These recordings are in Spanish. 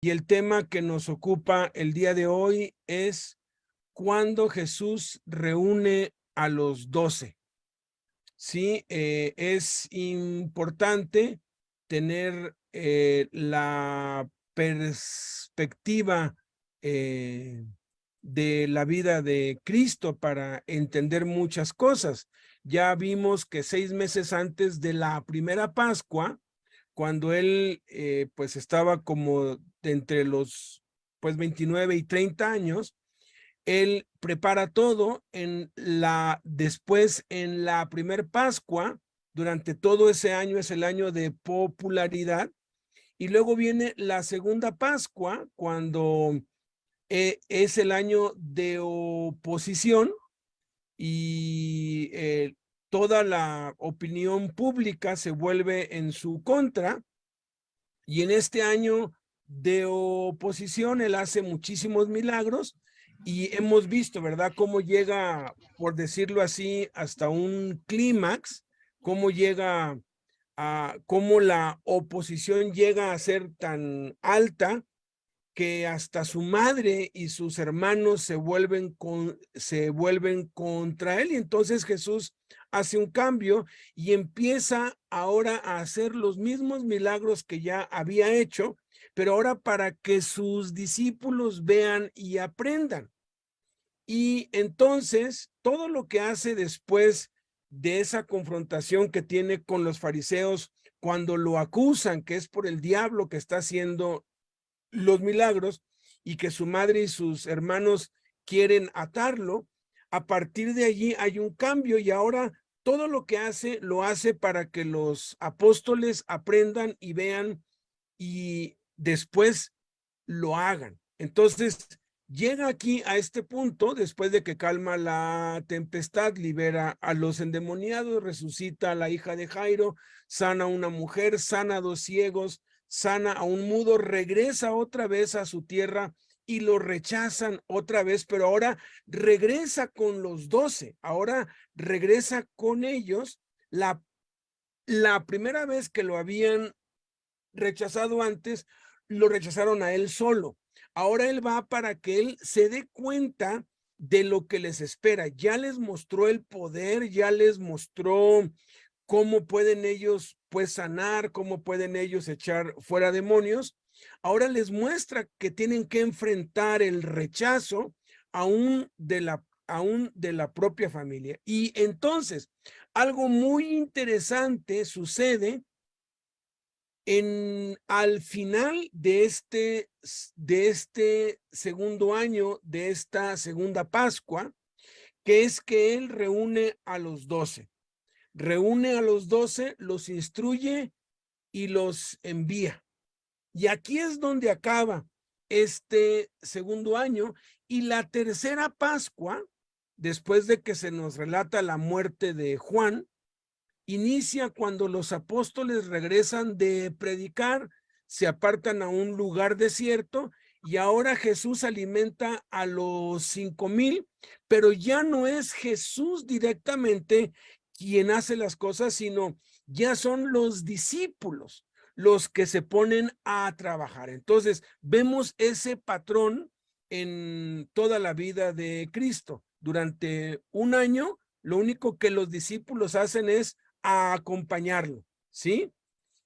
Y el tema que nos ocupa el día de hoy es cuando Jesús reúne a los 12. Sí, es importante tener la perspectiva de la vida de Cristo para entender muchas cosas. Ya vimos que 6 meses antes de la primera Pascua, cuando él pues estaba como entre los pues 29 y 30 años, él prepara todo después en la primer Pascua, durante todo ese año es el año de popularidad, y luego viene la segunda Pascua, cuando es el año de oposición y toda la opinión pública se vuelve en su contra. Y en este año de oposición, él hace muchísimos milagros y hemos visto, ¿verdad?, cómo llega, por decirlo así, hasta un clímax, cómo llega cómo la oposición llega a ser tan alta que hasta su madre y sus hermanos se vuelven contra él. Y entonces Jesús hace un cambio y empieza ahora a hacer los mismos milagros que ya había hecho, pero ahora para que sus discípulos vean y aprendan. Y entonces todo lo que hace después de esa confrontación que tiene con los fariseos cuando lo acusan que es por el diablo que está haciendo los milagros y que su madre y sus hermanos quieren atarlo, a partir de allí hay un cambio y ahora todo lo que hace, lo hace para que los apóstoles aprendan y vean y después lo hagan. Entonces, llega aquí a este punto, después de que calma la tempestad, libera a los endemoniados, resucita a la hija de Jairo, sana a una mujer, sana a 2 ciegos, sana a un mudo, regresa otra vez a su tierra y lo rechazan otra vez, pero ahora regresa con los 12, ahora regresa con ellos. La primera vez que lo habían rechazado antes, lo rechazaron a él solo. Ahora él va para que él se dé cuenta de lo que les espera. Ya les mostró el poder, ya les mostró cómo pueden ellos pues sanar, cómo pueden ellos echar fuera demonios. Ahora les muestra que tienen que enfrentar el rechazo aún de la propia familia. Y entonces, algo muy interesante sucede al final de este segundo año, de esta segunda Pascua, que es que él reúne a los 12, los instruye y los envía. Y aquí es donde acaba este segundo año y la tercera Pascua, después de que se nos relata la muerte de Juan, inicia cuando los apóstoles regresan de predicar, se apartan a un lugar desierto y ahora Jesús alimenta a los 5,000, pero ya no es Jesús directamente quien hace las cosas, sino ya son los discípulos los que se ponen a trabajar. Entonces, vemos ese patrón en toda la vida de Cristo. Durante un año, lo único que los discípulos hacen es a acompañarlo, ¿sí?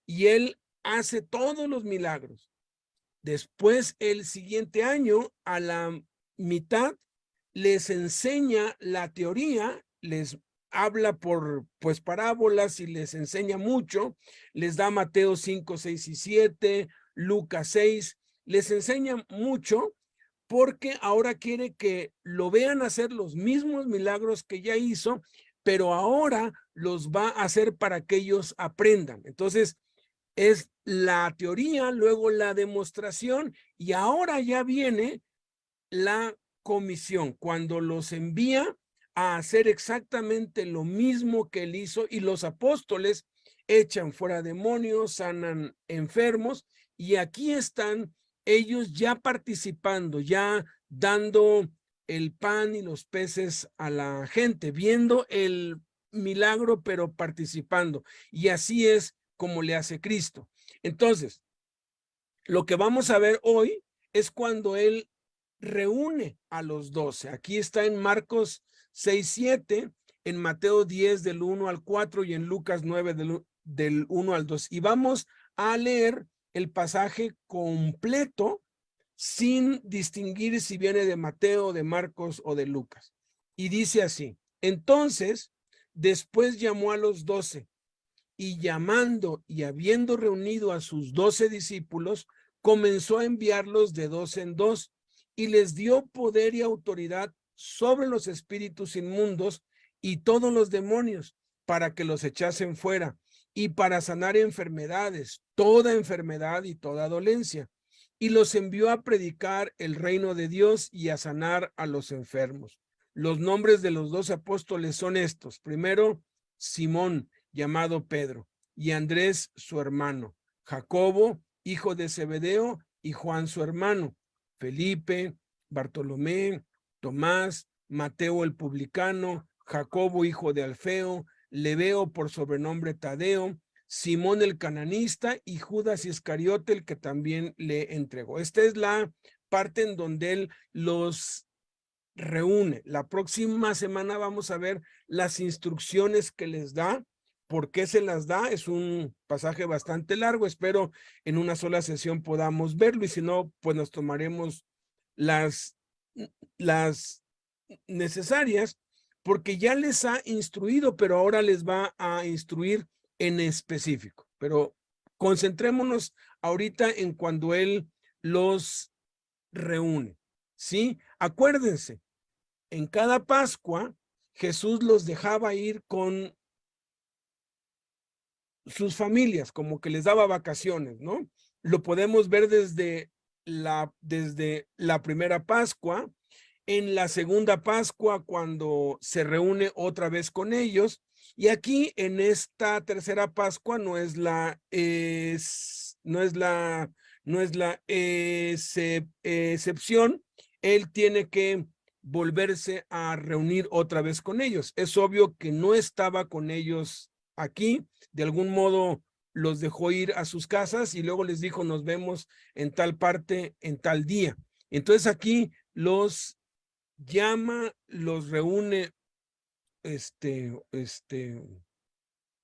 Y él hace todos los milagros. Después, el siguiente año, a la mitad, les enseña la teoría, les habla por pues parábolas y les enseña mucho, les da Mateo 5, 6 y 7, Lucas 6, les enseña mucho porque ahora quiere que lo vean hacer los mismos milagros que ya hizo, pero ahora los va a hacer para que ellos aprendan. Entonces, es la teoría, luego la demostración y ahora ya viene la comisión, cuando los envía a hacer exactamente lo mismo que él hizo y los apóstoles echan fuera demonios, sanan enfermos y aquí están ellos ya participando, ya dando el pan y los peces a la gente, viendo el milagro, pero participando. Y así es como le hace Cristo. Entonces, Lo que vamos a ver hoy es cuando él reúne a los 12. Aquí está en Marcos 6:7, en Mateo 10 del 1 al 4 y en Lucas 9 del 1 al 2. Y vamos a leer el pasaje completo sin distinguir si viene de Mateo, de Marcos o de Lucas. Y dice así: entonces, después llamó a los 12 y llamando y habiendo reunido a sus 12 discípulos, comenzó a enviarlos de dos en dos y les dio poder y autoridad sobre los espíritus inmundos y todos los demonios para que los echasen fuera y para sanar enfermedades, toda enfermedad y toda dolencia. Y los envió a predicar el reino de Dios y a sanar a los enfermos. Los nombres de los 12 apóstoles son estos. Primero, Simón, llamado Pedro, y Andrés, su hermano, Jacobo, hijo de Zebedeo, y Juan, su hermano, Felipe, Bartolomé, Tomás, Mateo el publicano, Jacobo, hijo de Alfeo, Lebeo por sobrenombre Tadeo, Simón el cananista y Judas Iscariote, el que también le entregó. Esta es la parte en donde él los reúne. La próxima semana vamos a ver las instrucciones que les da. ¿Por qué se las da? Es un pasaje bastante largo. Espero en una sola sesión podamos verlo y si no, pues nos tomaremos las necesarias porque ya les ha instruido, pero ahora les va a instruir en específico. Pero concentrémonos ahorita en cuando él los reúne, ¿sí? Acuérdense, en cada Pascua Jesús los dejaba ir con sus familias, como que les daba vacaciones, ¿no? Lo podemos ver desde la primera Pascua, en la segunda Pascua cuando se reúne otra vez con ellos, y aquí en esta tercera Pascua no es la excepción. Él tiene que volverse a reunir otra vez con ellos. Es obvio que no estaba con ellos aquí, de algún modo los dejó ir a sus casas y luego les dijo nos vemos en tal parte, en tal día. Entonces aquí los llama, los reúne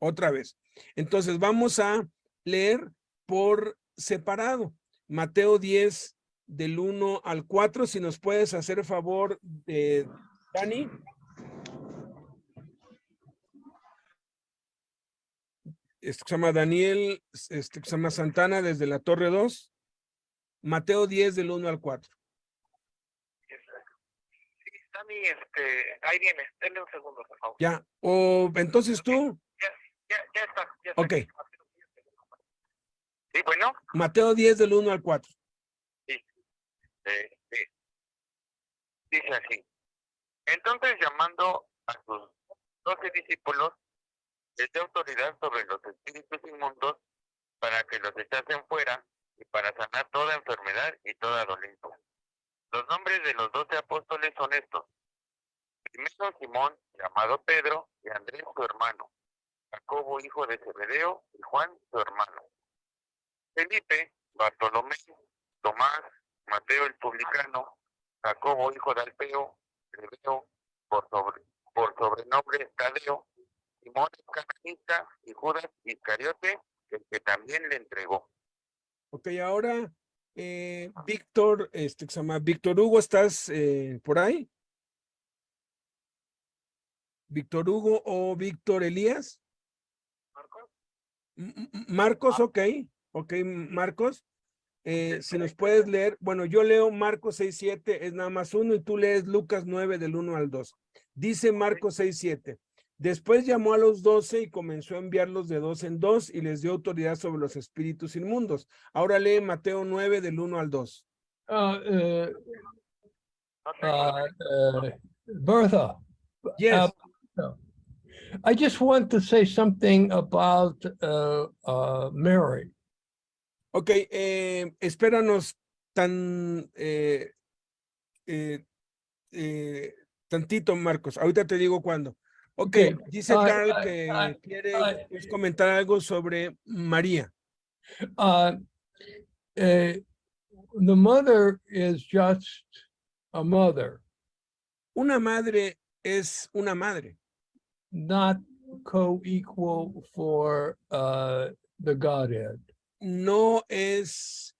otra vez. Entonces vamos a leer por separado. Mateo 10 del 1 al 4, si nos puedes hacer favor de Dani. Se llama Daniel, se llama Santana desde la Torre 2. Mateo 10 del 1 al 4. Sí, Dani, ahí viene, denle un segundo, por favor. Ya, o entonces tú. Ya está. Ok. Sí, bueno. Mateo 10 del 1 al 4. Sí. Dice así. Entonces, llamando a sus 12 discípulos, les dio autoridad sobre los espíritus inmundos para que los echasen fuera y para sanar toda enfermedad y toda dolencia. Los nombres de los 12 apóstoles son estos. Primero Simón, llamado Pedro, y Andrés, su hermano. Jacobo, hijo de Zebedeo, y Juan, su hermano. Felipe, Bartolomé, Tomás, Mateo el publicano, Jacobo, hijo de Alfeo, Lebeo, por sobrenombre Tadeo, Simón el cananista y Judas Iscariote, el que también le entregó. Ok, ahora Víctor, se llama Víctor Hugo, ¿estás por ahí? Víctor Hugo o Víctor Elías. Marcos, ok, Marcos. Si nos puedes leer, bueno, yo leo Marcos 6:7, es nada más uno, y tú lees Lucas 9 del 1 al 2. Dice Marcos 6:7. Después llamó a los 12 y comenzó a enviarlos de dos en dos y les dio autoridad sobre los espíritus inmundos. Ahora lee Mateo 9 del 1 al 2. Bertha. Yes. I just want to say something about Mary. Ok, espéranos tantito, Marcos. Ahorita te digo cuándo. Ok, dice Carl que quiere comentar algo sobre María. the mother is just a mother, Una madre es una madre, not co-equal for the Godhead. no es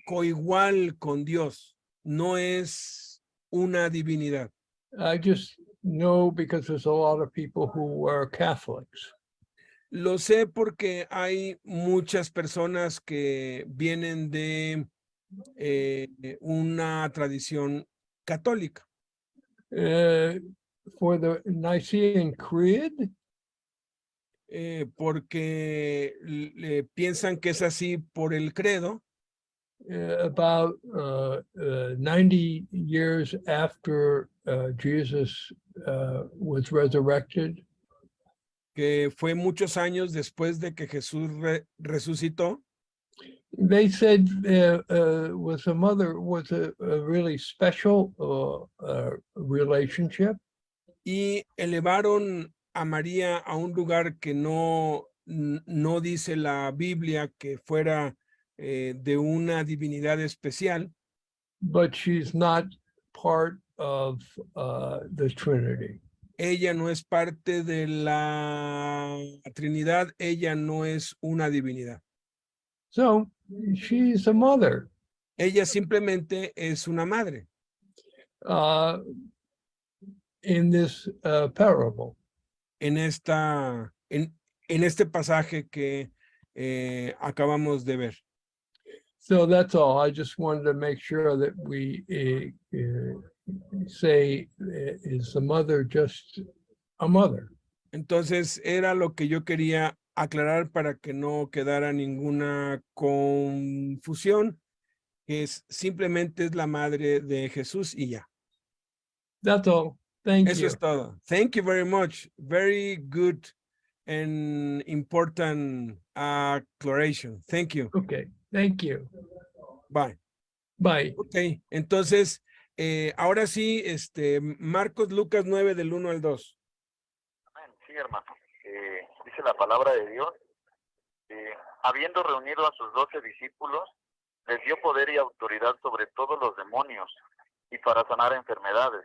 coigual con Dios, no es una divinidad. I just know because there's a lot of people who are Catholics. Lo sé porque hay muchas personas que vienen de una tradición católica. For the Nicene Creed, Porque piensan que es así por el credo. about 90 years after Jesus was resurrected, Que fue muchos años después de que Jesús resucitó. they said was a really special relationship. Y elevaron a María a un lugar que no dice la Biblia que fuera de una divinidad especial, But she's not part of the Trinity. ella no es parte de la Trinidad, ella no es una divinidad. So she's a mother. Ella simplemente es una madre In this parable. en este pasaje que acabamos de ver. So that's all. I just wanted to make sure that we say, is the mother just a mother? Entonces era lo que yo quería aclarar para que no quedara ninguna confusión, que simplemente es la madre de Jesús y ya. That's all. Thank Eso you. es todo. Thank you very much. Very good and important aclaration. Thank you. Okay. Thank you. Bye. Bye. Ok, entonces, ahora sí, Marcos, Lucas 9 del 1 al 2. Amén. Sí, hermano. Dice la palabra de Dios, habiendo reunido a sus 12 discípulos, les dio poder y autoridad sobre todos los demonios y para sanar enfermedades,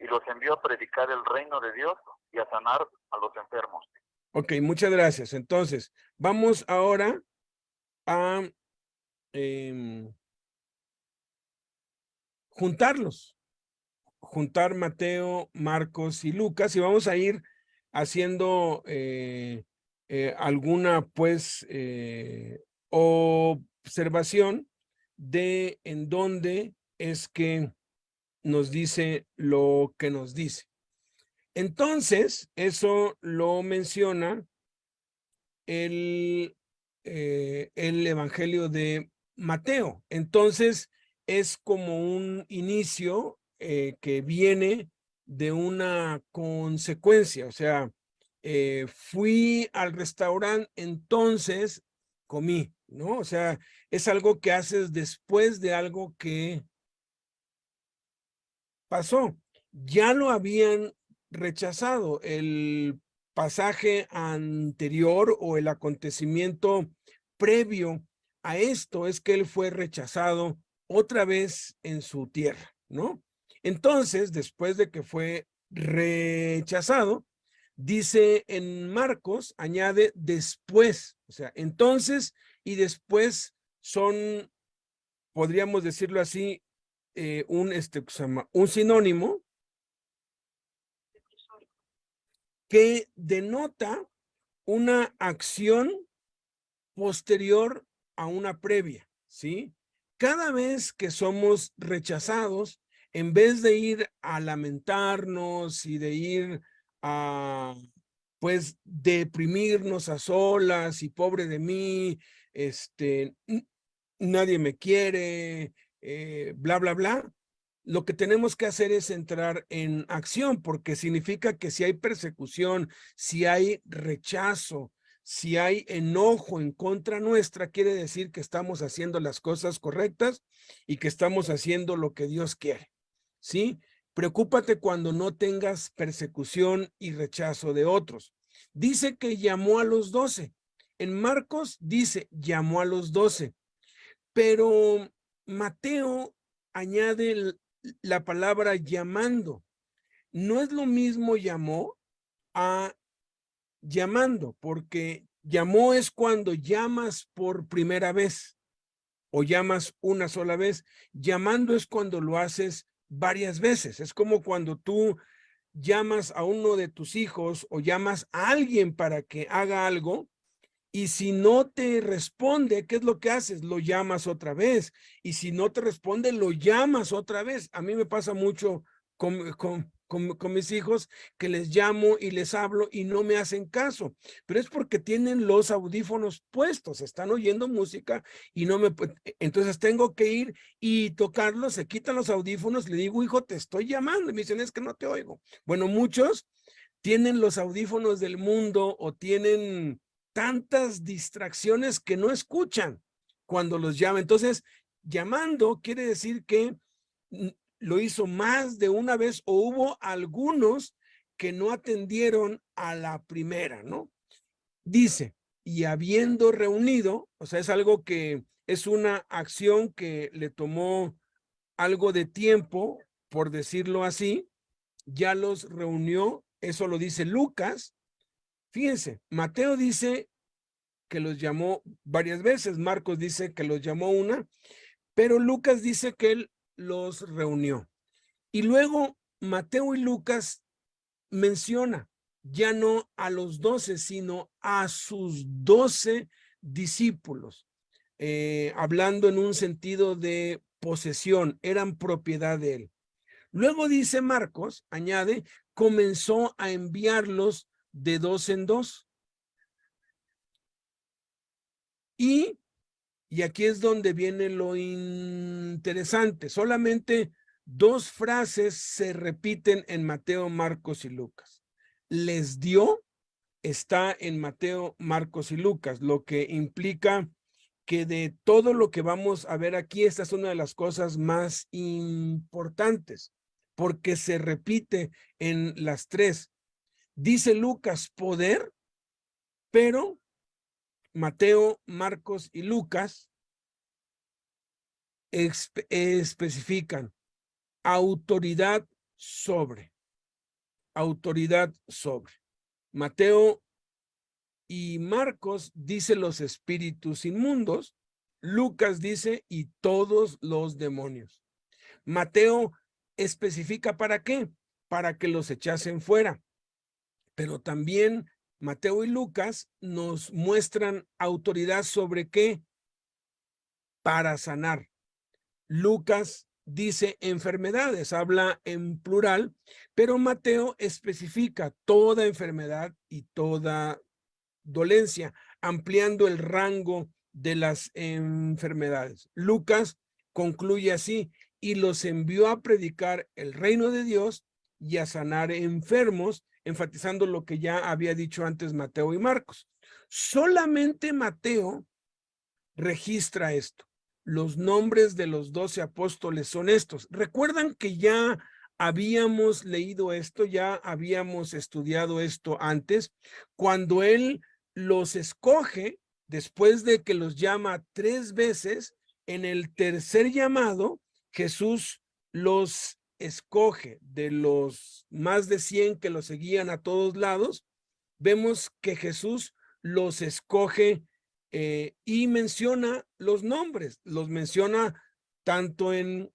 y los envió a predicar el reino de Dios y a sanar a los enfermos. Ok, muchas gracias. Entonces, vamos ahora a juntar Mateo, Marcos y Lucas, y vamos a ir haciendo alguna pues observación de en dónde es que nos dice lo que nos dice. Entonces, eso lo menciona el Evangelio de Mateo. Entonces, es como un inicio que viene de una consecuencia. O sea, fui al restaurante, entonces comí, ¿no? O sea, es algo que haces después de algo que pasó. Ya lo habían rechazado. El pasaje anterior o el acontecimiento previo a esto es que él fue rechazado otra vez en su tierra, ¿no? Entonces, después de que fue rechazado, dice en Marcos, añade después, o sea, entonces y después son, podríamos decirlo así, un sinónimo que denota una acción posterior a una previa, ¿sí? Cada vez que somos rechazados, en vez de ir a lamentarnos y de ir a, pues, deprimirnos a solas y pobre de mí, nadie me quiere, bla, bla, bla, lo que tenemos que hacer es entrar en acción, porque significa que si hay persecución, si hay rechazo, si hay enojo en contra nuestra, quiere decir que estamos haciendo las cosas correctas y que estamos haciendo lo que Dios quiere, ¿sí? Preocúpate cuando no tengas persecución y rechazo de otros. Dice que llamó a los 12. En Marcos dice, llamó a los 12. pero Mateo añade la palabra llamando. No es lo mismo llamó a llamando, porque llamó es cuando llamas por primera vez o llamas una sola vez. Llamando es cuando lo haces varias veces. Es como cuando tú llamas a uno de tus hijos o llamas a alguien para que haga algo, y si no te responde, ¿qué es lo que haces? Lo llamas otra vez. Y si no te responde, lo llamas otra vez. A mí me pasa mucho con mis hijos, que les llamo y les hablo y no me hacen caso. Pero es porque tienen los audífonos puestos, están oyendo música y no me... Entonces tengo que ir y tocarlos, se quitan los audífonos, le digo, hijo, te estoy llamando. Y me dicen, es que no te oigo. Bueno, muchos tienen los audífonos del mundo o tienen tantas distracciones que no escuchan cuando los llama. Entonces, llamando quiere decir que lo hizo más de una vez o hubo algunos que no atendieron a la primera, ¿no? Dice, y habiendo reunido, o sea, es algo que es una acción que le tomó algo de tiempo, por decirlo así, ya los reunió. Eso lo dice Lucas. Fíjense, Mateo dice que los llamó varias veces, Marcos dice que los llamó una, pero Lucas dice que él los reunió. Y luego Mateo y Lucas menciona ya no a los 12, sino a sus 12 discípulos, hablando en un sentido de posesión, eran propiedad de él. Luego dice Marcos, añade, comenzó a enviarlos de dos en dos. Y aquí es donde viene lo interesante. Solamente dos frases se repiten en Mateo, Marcos y Lucas. Les dio, está en Mateo, Marcos y Lucas, lo que implica que de todo lo que vamos a ver aquí, esta es una de las cosas más importantes, porque se repite en las tres. Dice Lucas poder, pero Mateo, Marcos y Lucas especifican autoridad sobre. Autoridad sobre. Mateo y Marcos dice los espíritus inmundos. Lucas dice y todos los demonios. Mateo especifica para qué, para que los echasen fuera. Pero también Mateo y Lucas nos muestran autoridad sobre qué, para sanar. Lucas dice enfermedades, habla en plural, pero Mateo especifica toda enfermedad y toda dolencia, ampliando el rango de las enfermedades. Lucas concluye así, y los envió a predicar el reino de Dios y a sanar enfermos, enfatizando lo que ya había dicho antes Mateo y Marcos. Solamente Mateo registra esto. Los nombres de los 12 apóstoles son estos. Recuerdan que ya habíamos leído esto, ya habíamos estudiado esto antes, cuando él los escoge, después de que los llama 3 veces, en el tercer llamado, Jesús los escoge de los más de 100 que los seguían a todos lados. Vemos que Jesús los escoge y menciona los nombres, los menciona tanto en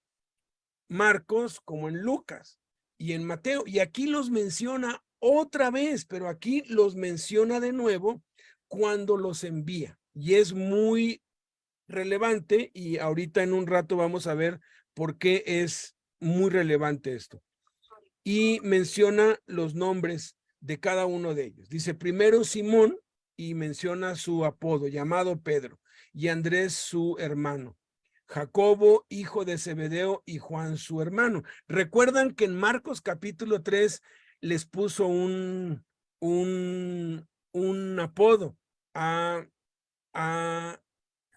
Marcos como en Lucas y en Mateo, y aquí los menciona otra vez, pero aquí los menciona de nuevo cuando los envía, y es muy relevante, y ahorita en un rato vamos a ver por qué es muy relevante esto. Y menciona los nombres de cada uno de ellos. Dice primero Simón, y menciona su apodo, llamado Pedro, y Andrés su hermano, Jacobo, hijo de Zebedeo, y Juan su hermano. Recuerdan que en Marcos capítulo 3 les puso un apodo a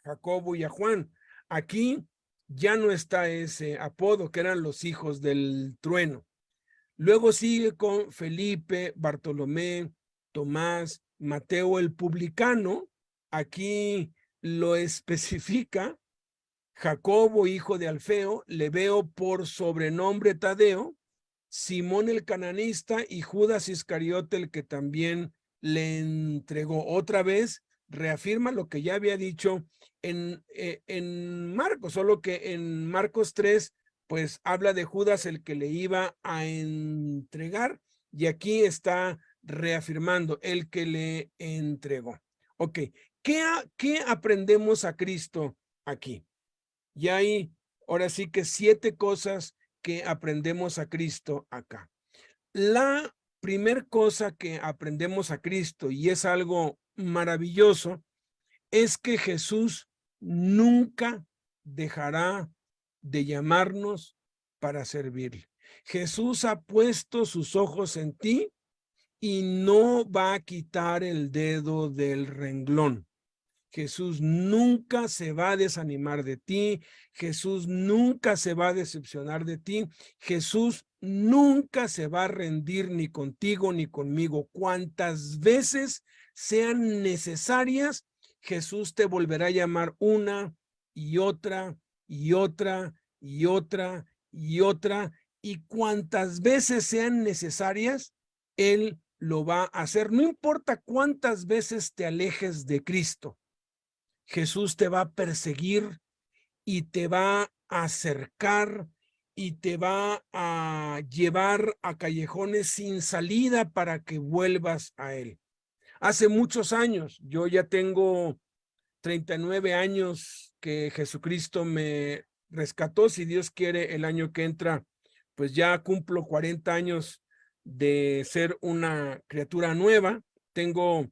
Jacobo y a Juan. Aquí ya no está ese apodo, que eran los hijos del trueno. Luego sigue con Felipe, Bartolomé, Tomás, Mateo el publicano. Aquí lo especifica Jacobo, hijo de Alfeo, le veo por sobrenombre Tadeo, Simón el cananista y Judas Iscariote, el que también le entregó. Otra vez reafirma lo que ya había dicho en Marcos, solo que en Marcos 3, pues habla de Judas, el que le iba a entregar, y aquí está reafirmando el que le entregó. Ok, ¿qué aprendemos a Cristo aquí? Y hay ahora sí que 7 cosas que aprendemos a Cristo acá. La primer cosa que aprendemos a Cristo, y es algo maravilloso, es que Jesús nunca dejará de llamarnos para servirle. Jesús ha puesto sus ojos en ti y no va a quitar el dedo del renglón. Jesús nunca se va a desanimar de ti. Jesús nunca se va a decepcionar de ti. Jesús nunca se va a rendir ni contigo ni conmigo. Cuantas veces sean necesarias, Jesús te volverá a llamar una y otra y otra y otra y otra. Y cuantas veces sean necesarias, Él lo va a hacer. No importa cuántas veces te alejes de Cristo. Jesús te va a perseguir y te va a acercar y te va a llevar a callejones sin salida para que vuelvas a Él. Hace muchos años, yo ya tengo 39 años que Jesucristo me rescató. Si Dios quiere, el año que entra, pues ya cumplo 40 años de ser una criatura nueva. Tengo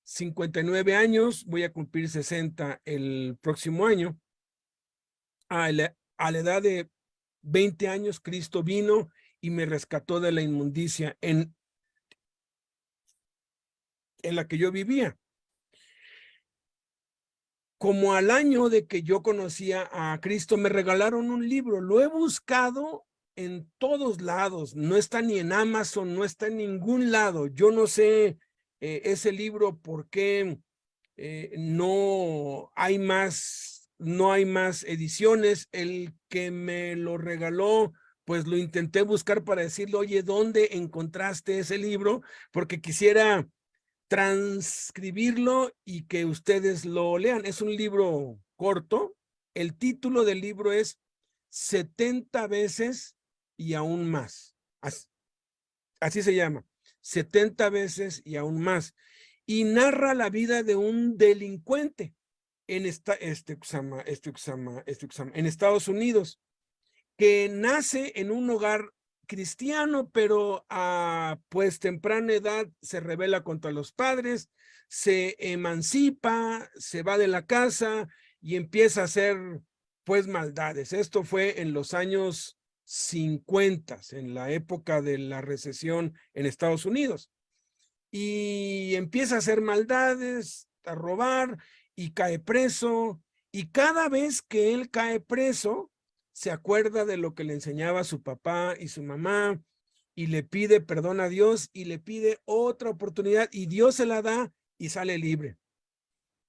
59 años, voy a cumplir 60 el próximo año. A la edad de 20 años, Cristo vino y me rescató de la inmundicia en la que yo vivía. Como al año de que yo conocía a Cristo, me regalaron un libro. Lo he buscado en todos lados. No está ni en Amazon, no está en ningún lado. Yo no sé ese libro por qué no hay más ediciones. El que me lo regaló, pues lo intenté buscar para decirle, oye, ¿dónde encontraste ese libro? Porque quisiera transcribirlo y que ustedes lo lean. Es un libro corto. El título del libro es 70 veces y aún más. Así se llama, 70 veces y aún más. Y narra la vida de un delincuente en en Estados Unidos, que nace en un hogar cristiano, pero a pues temprana edad se rebela contra los padres, se emancipa, se va de la casa y empieza a hacer pues maldades. Esto fue en los años 50, en la época de la recesión en Estados Unidos. Y empieza a hacer maldades, a robar, y cae preso. Y cada vez que él cae preso, se acuerda de lo que le enseñaba su papá y su mamá, y le pide perdón a Dios y le pide otra oportunidad, y Dios se la da y sale libre.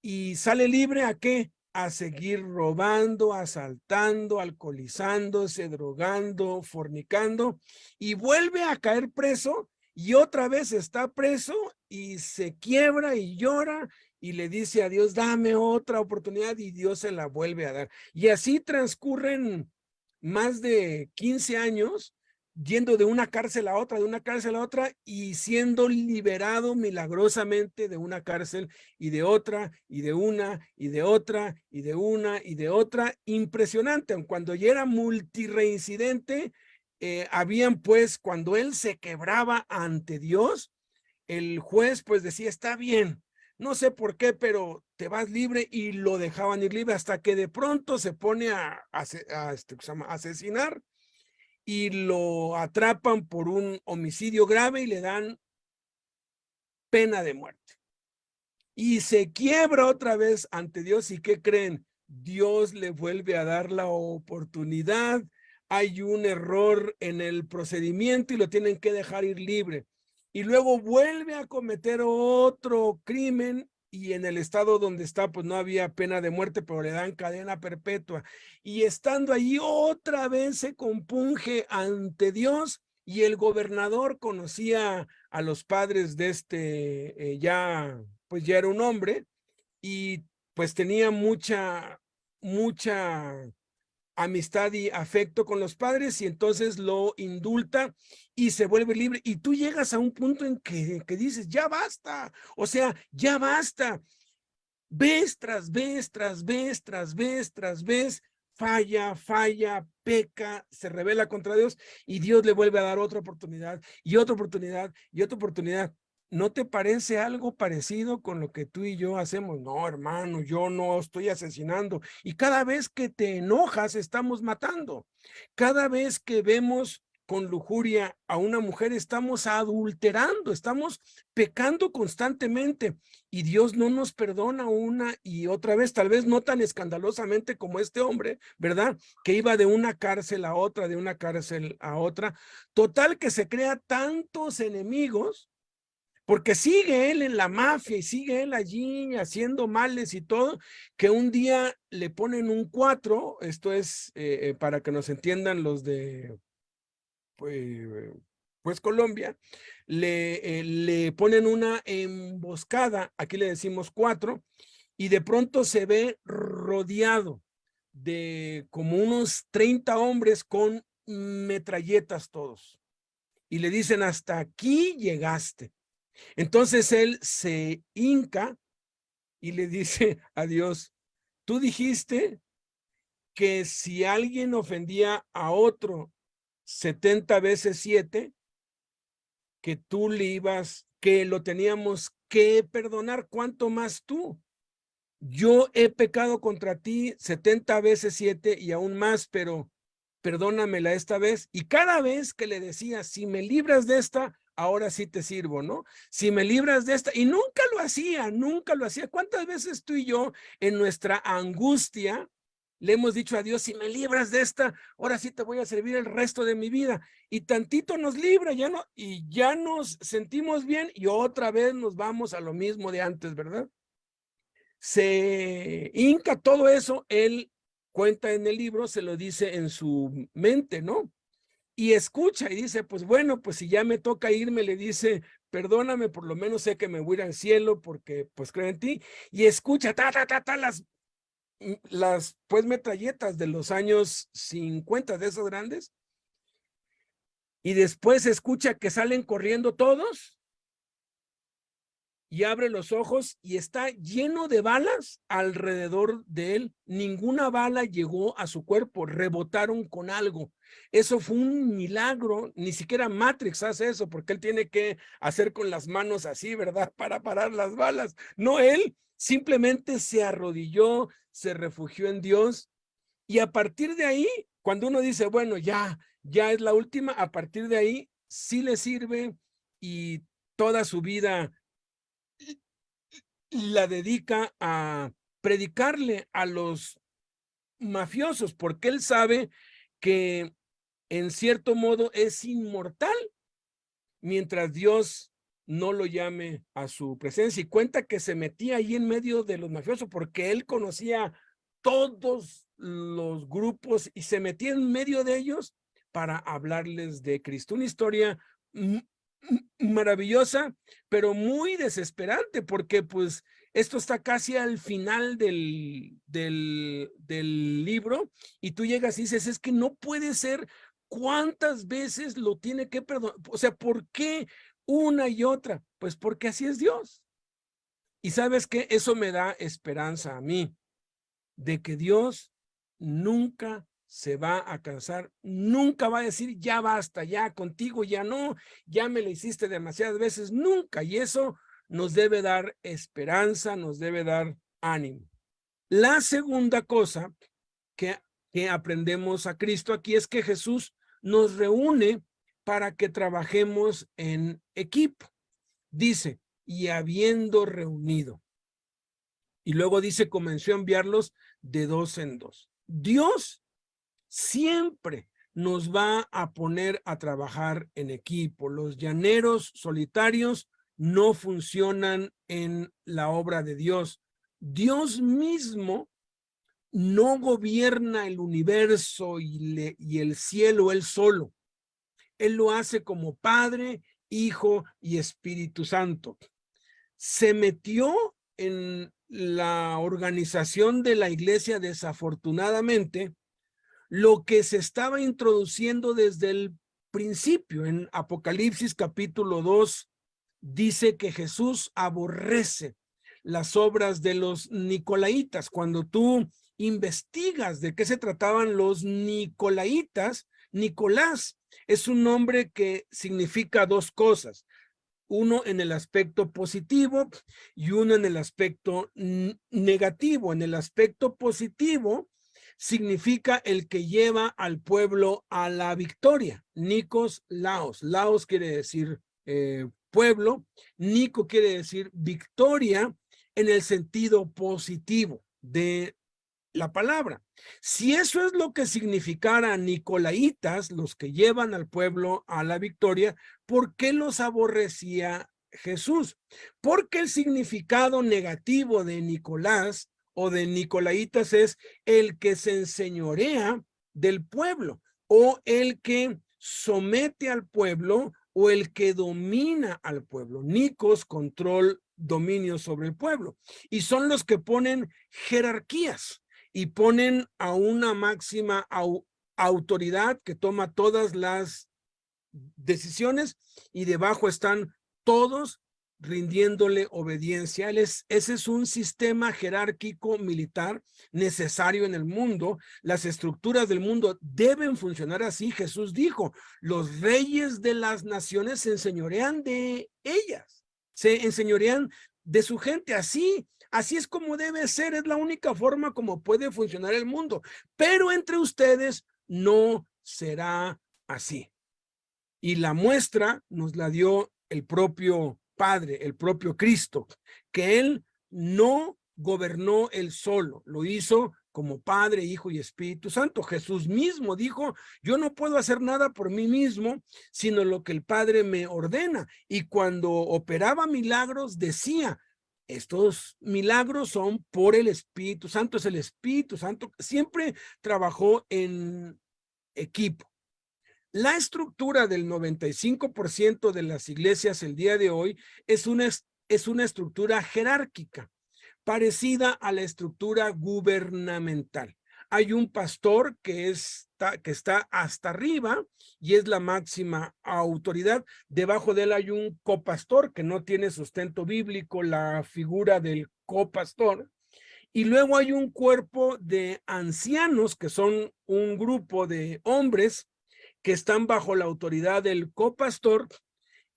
¿Y sale libre a qué? A seguir robando, asaltando, alcoholizándose, drogando, fornicando, y vuelve a caer preso, y otra vez está preso y se quiebra y llora y le dice a Dios, dame otra oportunidad, y Dios se la vuelve a dar. Y así transcurren más de 15 años yendo de una cárcel a otra, de una cárcel a otra, y siendo liberado milagrosamente de una cárcel y de otra, y de una, y de otra, y de una, y de otra. Impresionante. Cuando ya era multireincidente, habían pues, cuando él se quebraba ante Dios, el juez pues decía, está bien, no sé por qué, pero te vas libre, y lo dejaban ir libre hasta que de pronto se pone a asesinar, y lo atrapan por un homicidio grave y le dan pena de muerte. Y se quiebra otra vez ante Dios, y ¿qué creen? Dios le vuelve a dar la oportunidad. Hay un error en el procedimiento y lo tienen que dejar ir libre. Y luego vuelve a cometer otro crimen y en el estado donde está, pues no había pena de muerte, pero le dan cadena perpetua. Y estando allí otra vez se compunge ante Dios, y el gobernador conocía a los padres de pues ya era un hombre, y pues tenía mucha amistad y afecto con los padres, y entonces lo indulta y se vuelve libre. Y tú llegas a un punto en que dices, ya basta, o sea, ya basta. Vez tras vez, tras vez, tras vez, tras vez, falla, peca, se rebela contra Dios, y Dios le vuelve a dar otra oportunidad y otra oportunidad y otra oportunidad. ¿No te parece algo parecido con lo que tú y yo hacemos? No, hermano, yo no estoy asesinando. Y cada vez que te enojas, estamos matando. Cada vez que vemos con lujuria a una mujer, estamos adulterando, estamos pecando constantemente, y Dios no nos perdona una y otra vez, tal vez no tan escandalosamente como este hombre, ¿verdad? Que iba de una cárcel a otra, de una cárcel a otra. Total que se crea tantos enemigos, porque sigue él en la mafia y sigue él allí haciendo males y todo, que un día le ponen un 4, esto es para que nos entiendan los de pues Colombia, le ponen una emboscada, aquí le decimos 4, y de pronto se ve rodeado de como unos 30 hombres con metralletas todos, y le dicen, hasta aquí llegaste. Entonces él se hinca y le dice a Dios, tú dijiste que si alguien ofendía a otro 70 veces 7, que tú le ibas, que lo teníamos que perdonar, ¿cuánto más tú? Yo he pecado contra ti 70 veces 7 y aún más, pero perdónamela esta vez. Y cada vez que le decía, si me libras de esta, ahora sí te sirvo, ¿no? Si me libras de esta, y nunca lo hacía, nunca lo hacía. ¿Cuántas veces tú y yo en nuestra angustia le hemos dicho a Dios, si me libras de esta, ahora sí te voy a servir el resto de mi vida? Y tantito nos libra, ya no, y ya nos sentimos bien, y otra vez nos vamos a lo mismo de antes, ¿verdad? Se hinca todo eso, él cuenta en el libro, se lo dice en su mente, ¿no? Y escucha y dice, pues bueno, pues si ya me toca irme, le dice, perdóname, por lo menos sé que me voy a ir al cielo porque pues creo en ti. Y escucha, las pues metralletas de los años 50, de esos grandes. Y después escucha que salen corriendo todos, y abre los ojos y está lleno de balas alrededor de él. Ninguna bala llegó a su cuerpo, rebotaron con algo. Eso fue un milagro. Ni siquiera Matrix hace eso, porque él tiene que hacer con las manos así, ¿verdad? Para parar las balas. No, él simplemente se arrodilló, se refugió en Dios, y a partir de ahí, cuando uno dice, bueno, ya es la última, a partir de ahí sí le sirve, y toda su vida la dedica a predicarle a los mafiosos, porque él sabe que en cierto modo es inmortal mientras Dios no lo llame a su presencia. Y cuenta que se metía ahí en medio de los mafiosos porque él conocía todos los grupos y se metía en medio de ellos para hablarles de Cristo. Una historia maravillosa, pero muy desesperante, porque pues esto está casi al final del libro, y tú llegas y dices, es que no puede ser. ¿Cuántas veces lo tiene que perdonar? O sea, ¿por qué una y otra? Pues porque así es Dios. Y ¿sabes qué? Eso me da esperanza a mí, de que Dios nunca se va a cansar, nunca va a decir, ya basta, ya contigo, ya no, ya me lo hiciste demasiadas veces, nunca. Y eso nos debe dar esperanza, nos debe dar ánimo. La segunda cosa que aprendemos a Cristo aquí es que Jesús nos reúne para que trabajemos en equipo. Dice, y habiendo reunido. Y luego dice, comenzó a enviarlos de 2 en 2. Dios siempre nos va a poner a trabajar en equipo. Los llaneros solitarios no funcionan en la obra de Dios. Dios mismo no gobierna el universo y el cielo él solo. Él lo hace como Padre, Hijo y Espíritu Santo. Se metió en la organización de la iglesia, desafortunadamente, lo que se estaba introduciendo desde el principio. En Apocalipsis capítulo 2 dice que Jesús aborrece las obras de los nicolaitas. Cuando tú investigas de qué se trataban los nicolaitas, Nicolás es un nombre que significa dos cosas. Uno en el aspecto positivo y uno en el aspecto negativo. En el aspecto positivo significa el que lleva al pueblo a la victoria. Nikos, Laos. Laos quiere decir pueblo. Nico quiere decir victoria en el sentido positivo de la palabra. Si eso es lo que significara nicolaitas, los que llevan al pueblo a la victoria, ¿por qué los aborrecía Jesús? Porque el significado negativo de Nicolás o de nicolaitas es el que se enseñorea del pueblo o el que somete al pueblo o el que domina al pueblo. Nikos, control, dominio sobre el pueblo. Y son los que ponen jerarquías y ponen a una máxima autoridad que toma todas las decisiones y debajo están todos rindiéndole obediencia. Ese es un sistema jerárquico militar necesario en el mundo. Las estructuras del mundo deben funcionar así. Jesús dijo, los reyes de las naciones se enseñorean de ellas, se enseñorean de su gente. Así es como debe ser, es la única forma como puede funcionar el mundo. Pero entre ustedes no será así. Y la muestra nos la dio el propio Padre, el propio Cristo, que él no gobernó él solo, lo hizo como Padre, Hijo y Espíritu Santo. Jesús mismo dijo, yo no puedo hacer nada por mí mismo, sino lo que el Padre me ordena. Y cuando operaba milagros, decía, estos milagros son por el Espíritu Santo. Es el Espíritu Santo, siempre trabajó en equipo. La estructura del 95% de las iglesias el día de hoy es una estructura jerárquica, parecida a la estructura gubernamental. Hay un pastor que está hasta arriba y es la máxima autoridad. Debajo de él hay un copastor que no tiene sustento bíblico, la figura del copastor. Y luego hay un cuerpo de ancianos que son un grupo de hombres que están bajo la autoridad del copastor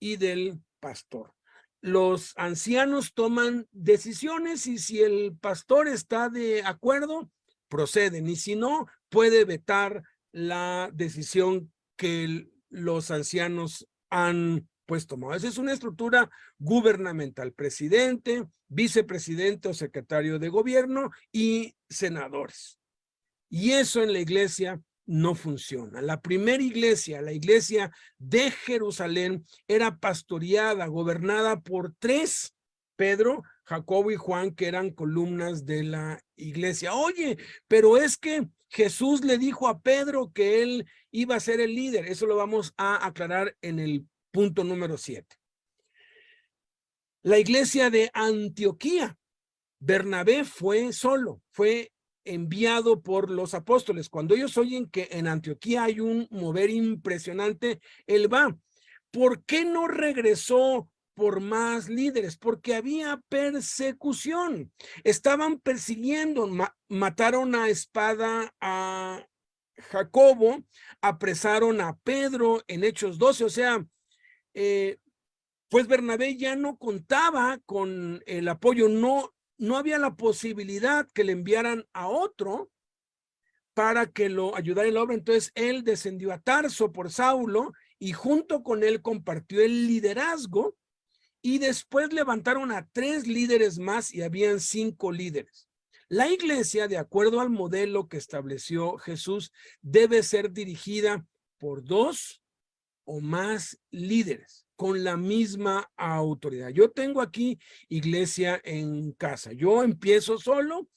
y del pastor. Los ancianos toman decisiones y si el pastor está de acuerdo, proceden, y si no, puede vetar la decisión que los ancianos han pues tomado. Esa es una estructura gubernamental: presidente, vicepresidente o secretario de gobierno y senadores. Y eso en la iglesia no funciona. La primera iglesia, la iglesia de Jerusalén, era pastoreada, gobernada por tres, Pedro, Jacobo y Juan, que eran columnas de la iglesia. Oye, pero es que Jesús le dijo a Pedro que él iba a ser el líder. Eso lo vamos a aclarar en el punto número 7. La iglesia de Antioquía, Bernabé fue solo, fue enviado por los apóstoles. Cuando ellos oyen que en Antioquía hay un mover impresionante, él va. ¿Por qué no regresó por más líderes? Porque había persecución. Estaban persiguiendo, mataron a espada a Jacobo, apresaron a Pedro en Hechos 12, o sea, pues Bernabé ya no contaba con el apoyo, no había la posibilidad que le enviaran a otro para que lo ayudara en la obra. Entonces él descendió a Tarso por Saulo y junto con él compartió el liderazgo y después levantaron a 3 líderes más y habían 5 líderes. La iglesia, de acuerdo al modelo que estableció Jesús, debe ser dirigida por 2 o más líderes. con la misma autoridad. Yo tengo aquí iglesia en casa. Yo empiezo solo,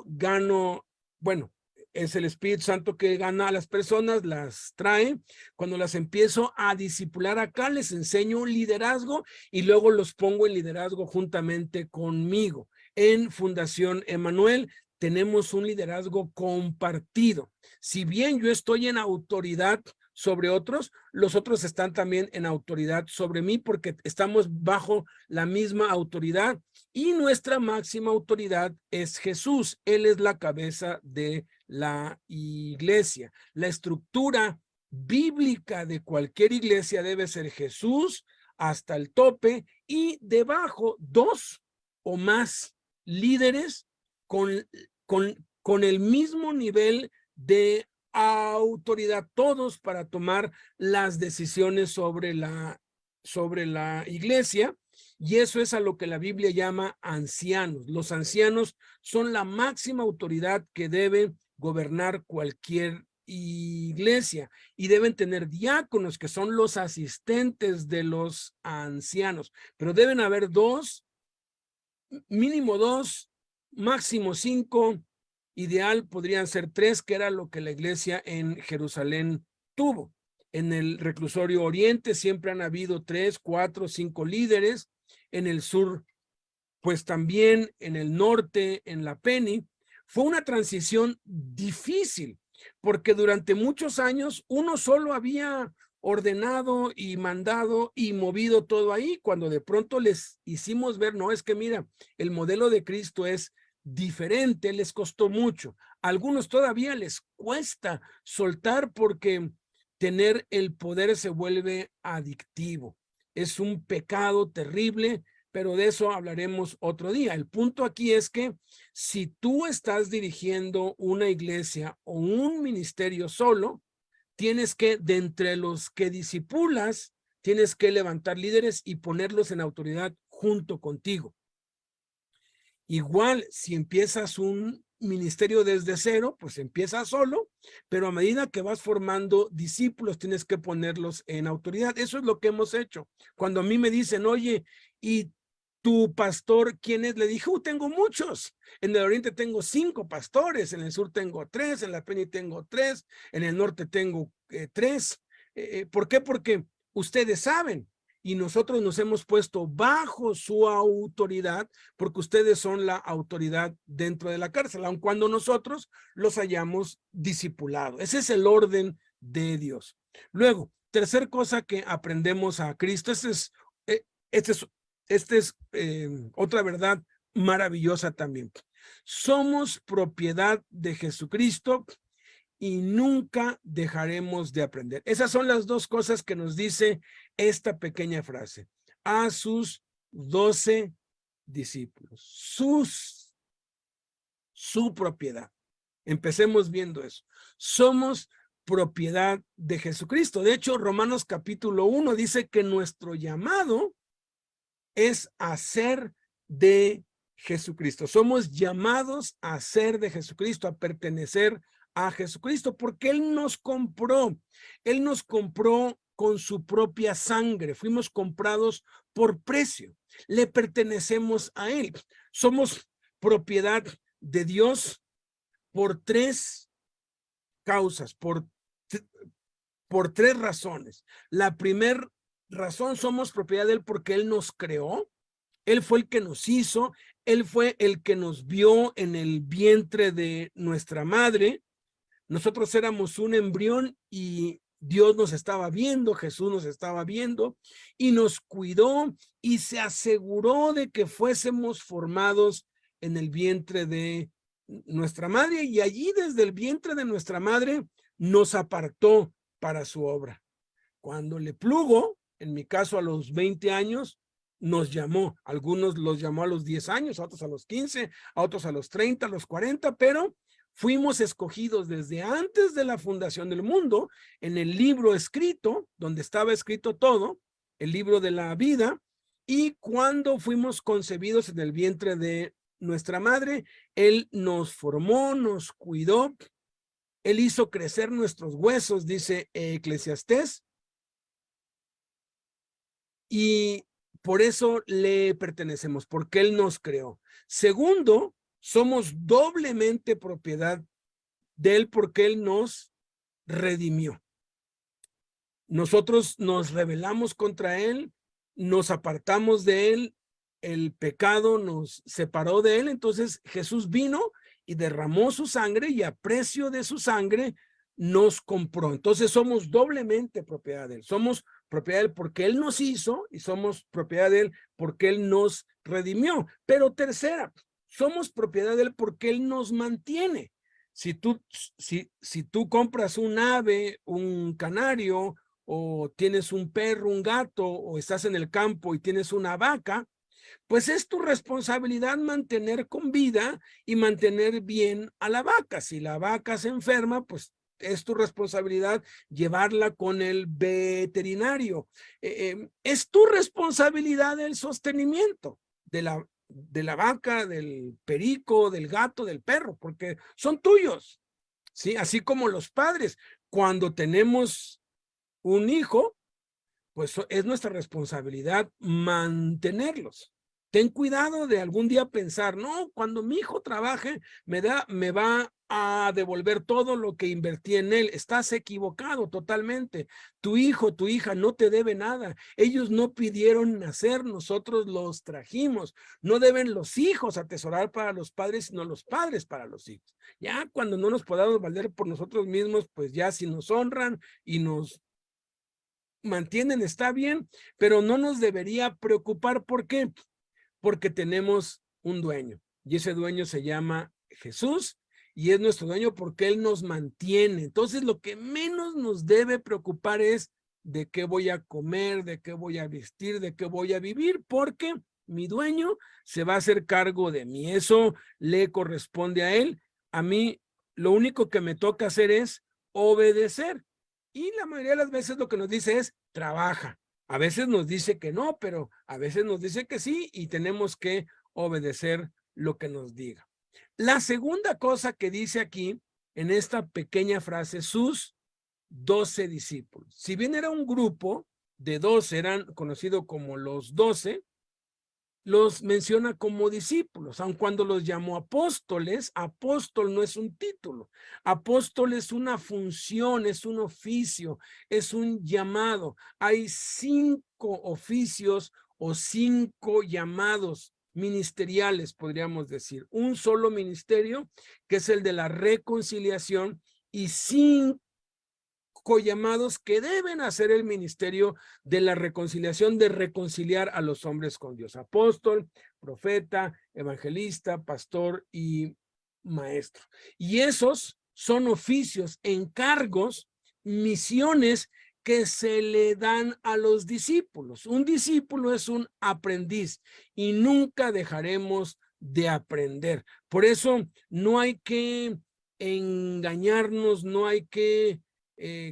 gano, bueno, es el Espíritu Santo que gana a las personas, las trae. Cuando las empiezo a discipular acá, les enseño liderazgo y luego los pongo en liderazgo juntamente conmigo. En Fundación Emanuel tenemos un liderazgo compartido. Si bien yo estoy en autoridad sobre otros, los otros están también en autoridad sobre mí porque estamos bajo la misma autoridad y nuestra máxima autoridad es Jesús. Él es la cabeza de la iglesia. La estructura bíblica de cualquier iglesia debe ser Jesús hasta el tope y debajo 2 o más líderes con el mismo nivel de autoridad, todos para tomar las decisiones sobre la iglesia, y eso es a lo que la Biblia llama ancianos. Los ancianos son la máxima autoridad que debe gobernar cualquier iglesia y deben tener diáconos que son los asistentes de los ancianos, pero deben haber 2, mínimo 2, máximo 5, ideal podrían ser 3, que era lo que la iglesia en Jerusalén tuvo. En el reclusorio oriente siempre han habido 3, 4, 5 líderes. En el sur, pues también en el norte, en la Penny. Fue una transición difícil, porque durante muchos años uno solo había ordenado y mandado y movido todo ahí, cuando de pronto les hicimos ver, no, es que mira, el modelo de Cristo es diferente, les costó mucho. A algunos todavía les cuesta soltar porque tener el poder se vuelve adictivo. Es un pecado terrible, pero de eso hablaremos otro día. El punto aquí es que si tú estás dirigiendo una iglesia o un ministerio solo, tienes que, de entre los que discipulas, tienes que levantar líderes y ponerlos en autoridad junto contigo. Igual, si empiezas un ministerio desde cero, pues empiezas solo, pero a medida que vas formando discípulos, tienes que ponerlos en autoridad. Eso es lo que hemos hecho. Cuando a mí me dicen, oye, ¿y tu pastor quién es? Le dije, tengo muchos. En el oriente tengo 5 pastores, en el sur tengo 3, en la Penny tengo 3, en el norte tengo 3. ¿Por qué? Porque ustedes saben. Y nosotros nos hemos puesto bajo su autoridad porque ustedes son la autoridad dentro de la cárcel, aun cuando nosotros los hayamos discipulado. Ese es el orden de Dios. Luego, tercer cosa que aprendemos a Cristo, esta es otra verdad maravillosa también. Somos propiedad de Jesucristo y nunca dejaremos de aprender. Esas son las 2 cosas que nos dice esta pequeña frase. A sus 12 discípulos. Su propiedad. Empecemos viendo eso. Somos propiedad de Jesucristo. De hecho, Romanos capítulo 1 dice que nuestro llamado es a ser de Jesucristo. Somos llamados a ser de Jesucristo, a pertenecer a Jesucristo, porque Él nos compró con su propia sangre, fuimos comprados por precio, le pertenecemos a Él, somos propiedad de Dios por 3 causas, por 3 razones. La primera razón, somos propiedad de Él porque Él nos creó, Él fue el que nos hizo, Él fue el que nos vio en el vientre de nuestra madre. Nosotros éramos un embrión y Dios nos estaba viendo, Jesús nos estaba viendo y nos cuidó y se aseguró de que fuésemos formados en el vientre de nuestra madre, y allí desde el vientre de nuestra madre nos apartó para su obra. Cuando le plugo, en mi caso a los 20 años, nos llamó. Algunos los llamó a los 10 años, a otros a los 15, a otros a los 30, a los 40, pero fuimos escogidos desde antes de la fundación del mundo en el libro escrito, donde estaba escrito todo, el libro de la vida, y cuando fuimos concebidos en el vientre de nuestra madre, Él nos formó, nos cuidó, Él hizo crecer nuestros huesos, dice Eclesiastés, y por eso le pertenecemos, porque Él nos creó. Segundo, somos doblemente propiedad de Él porque Él nos redimió. Nosotros nos rebelamos contra Él, nos apartamos de Él, el pecado nos separó de Él, entonces Jesús vino y derramó su sangre y a precio de su sangre nos compró. Entonces somos doblemente propiedad de Él. Somos propiedad de Él porque Él nos hizo y somos propiedad de Él porque Él nos redimió. Pero tercera, somos propiedad de Él porque Él nos mantiene. Si tú compras un ave, un canario, o tienes un perro, un gato, o estás en el campo y tienes una vaca, pues es tu responsabilidad mantener con vida y mantener bien a la vaca. Si la vaca se enferma, pues es tu responsabilidad llevarla con el veterinario. Es tu responsabilidad el sostenimiento de la vaca, del perico, del gato, del perro, porque son tuyos, ¿sí? Así como los padres, cuando tenemos un hijo, pues es nuestra responsabilidad mantenerlos. Ten cuidado de algún día pensar, no, cuando mi hijo trabaje, me va a devolver todo lo que invertí en él. Estás equivocado totalmente. Tu hijo, tu hija no te debe nada. Ellos no pidieron nacer, nosotros los trajimos. No deben los hijos atesorar para los padres, sino los padres para los hijos. Ya cuando no nos podamos valer por nosotros mismos, pues ya si nos honran y nos mantienen, está bien, pero no nos debería preocupar. ¿Por qué? Porque tenemos un dueño y ese dueño se llama Jesús y es nuestro dueño porque Él nos mantiene. Entonces lo que menos nos debe preocupar es de qué voy a comer, de qué voy a vestir, de qué voy a vivir, porque mi dueño se va a hacer cargo de mí. Eso le corresponde a Él. A mí lo único que me toca hacer es obedecer. Y la mayoría de las veces lo que nos dice es trabaja. A veces nos dice que no, pero a veces nos dice que sí y tenemos que obedecer lo que nos diga. La segunda cosa que dice aquí en esta pequeña frase, sus 12 discípulos. Si bien era un grupo de 12, eran conocidos como los 12, los menciona como discípulos, aun cuando los llamó apóstoles. Apóstol no es un título, apóstol es una función, es un oficio, es un llamado. Hay 5 oficios o 5 llamados ministeriales, podríamos decir. Un solo ministerio, que es el de la reconciliación, y 5 llamados que deben hacer el ministerio de la reconciliación, de reconciliar a los hombres con Dios: apóstol, profeta, evangelista, pastor y maestro. Y esos son oficios, encargos, misiones que se le dan a los discípulos. Un discípulo es un aprendiz y nunca dejaremos de aprender. Por eso no hay que engañarnos, no hay que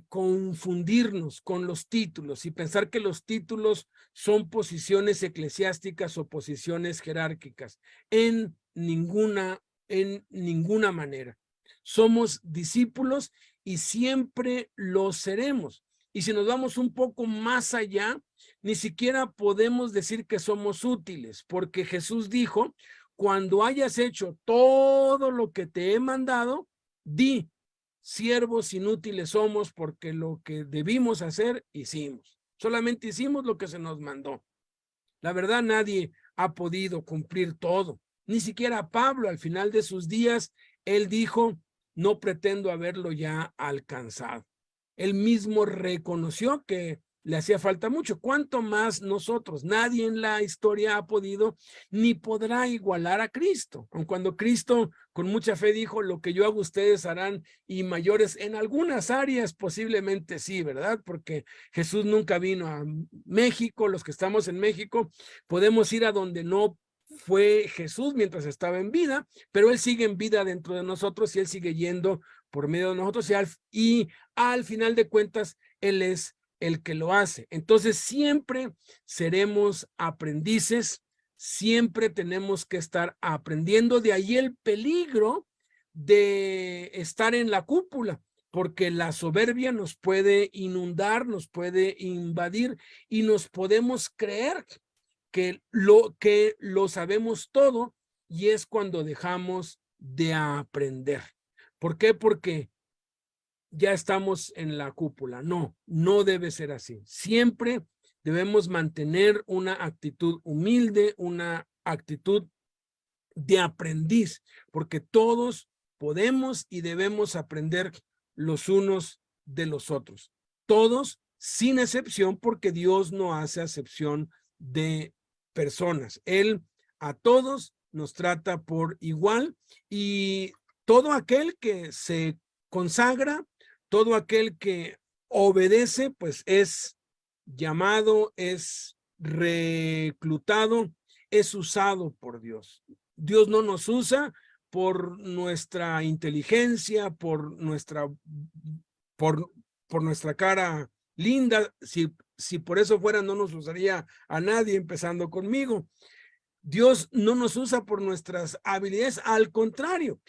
confundirnos con los títulos y pensar que los títulos son posiciones eclesiásticas o posiciones jerárquicas. En ninguna manera. Somos discípulos y siempre lo seremos. Y si nos vamos un poco más allá, ni siquiera podemos decir que somos útiles, porque Jesús dijo: cuando hayas hecho todo lo que te he mandado, di: siervos inútiles somos, porque lo que debimos hacer, hicimos. Solamente hicimos lo que se nos mandó. La verdad, nadie ha podido cumplir todo. Ni siquiera Pablo, al final de sus días, él dijo: no pretendo haberlo ya alcanzado. Él mismo reconoció que le hacía falta mucho. ¿Cuánto más nosotros? Nadie en la historia ha podido ni podrá igualar a Cristo. Aun cuando Cristo con mucha fe dijo: lo que yo hago ustedes harán y mayores. En algunas áreas posiblemente sí, ¿verdad? Porque Jesús nunca vino a México. Los que estamos en México podemos ir a donde no fue Jesús mientras estaba en vida, pero Él sigue en vida dentro de nosotros y Él sigue yendo por medio de nosotros y al final de cuentas Él es el que lo hace. Entonces siempre seremos aprendices, siempre tenemos que estar aprendiendo. De ahí el peligro de estar en la cúpula, porque la soberbia nos puede inundar, nos puede invadir y nos podemos creer que lo sabemos todo, y es cuando dejamos de aprender. ¿Por qué? Porque ya estamos en la cúpula. No, no debe ser así. Siempre debemos mantener una actitud humilde, una actitud de aprendiz, porque todos podemos y debemos aprender los unos de los otros. Todos, sin excepción, porque Dios no hace acepción de personas. Él a todos nos trata por igual, y todo aquel que se consagra, todo aquel que obedece, pues es llamado, es reclutado, es usado por Dios. Dios no nos usa por nuestra inteligencia, por nuestra cara linda. Si por eso fuera, no nos usaría a nadie, empezando conmigo. Dios no nos usa por nuestras habilidades, al contrario.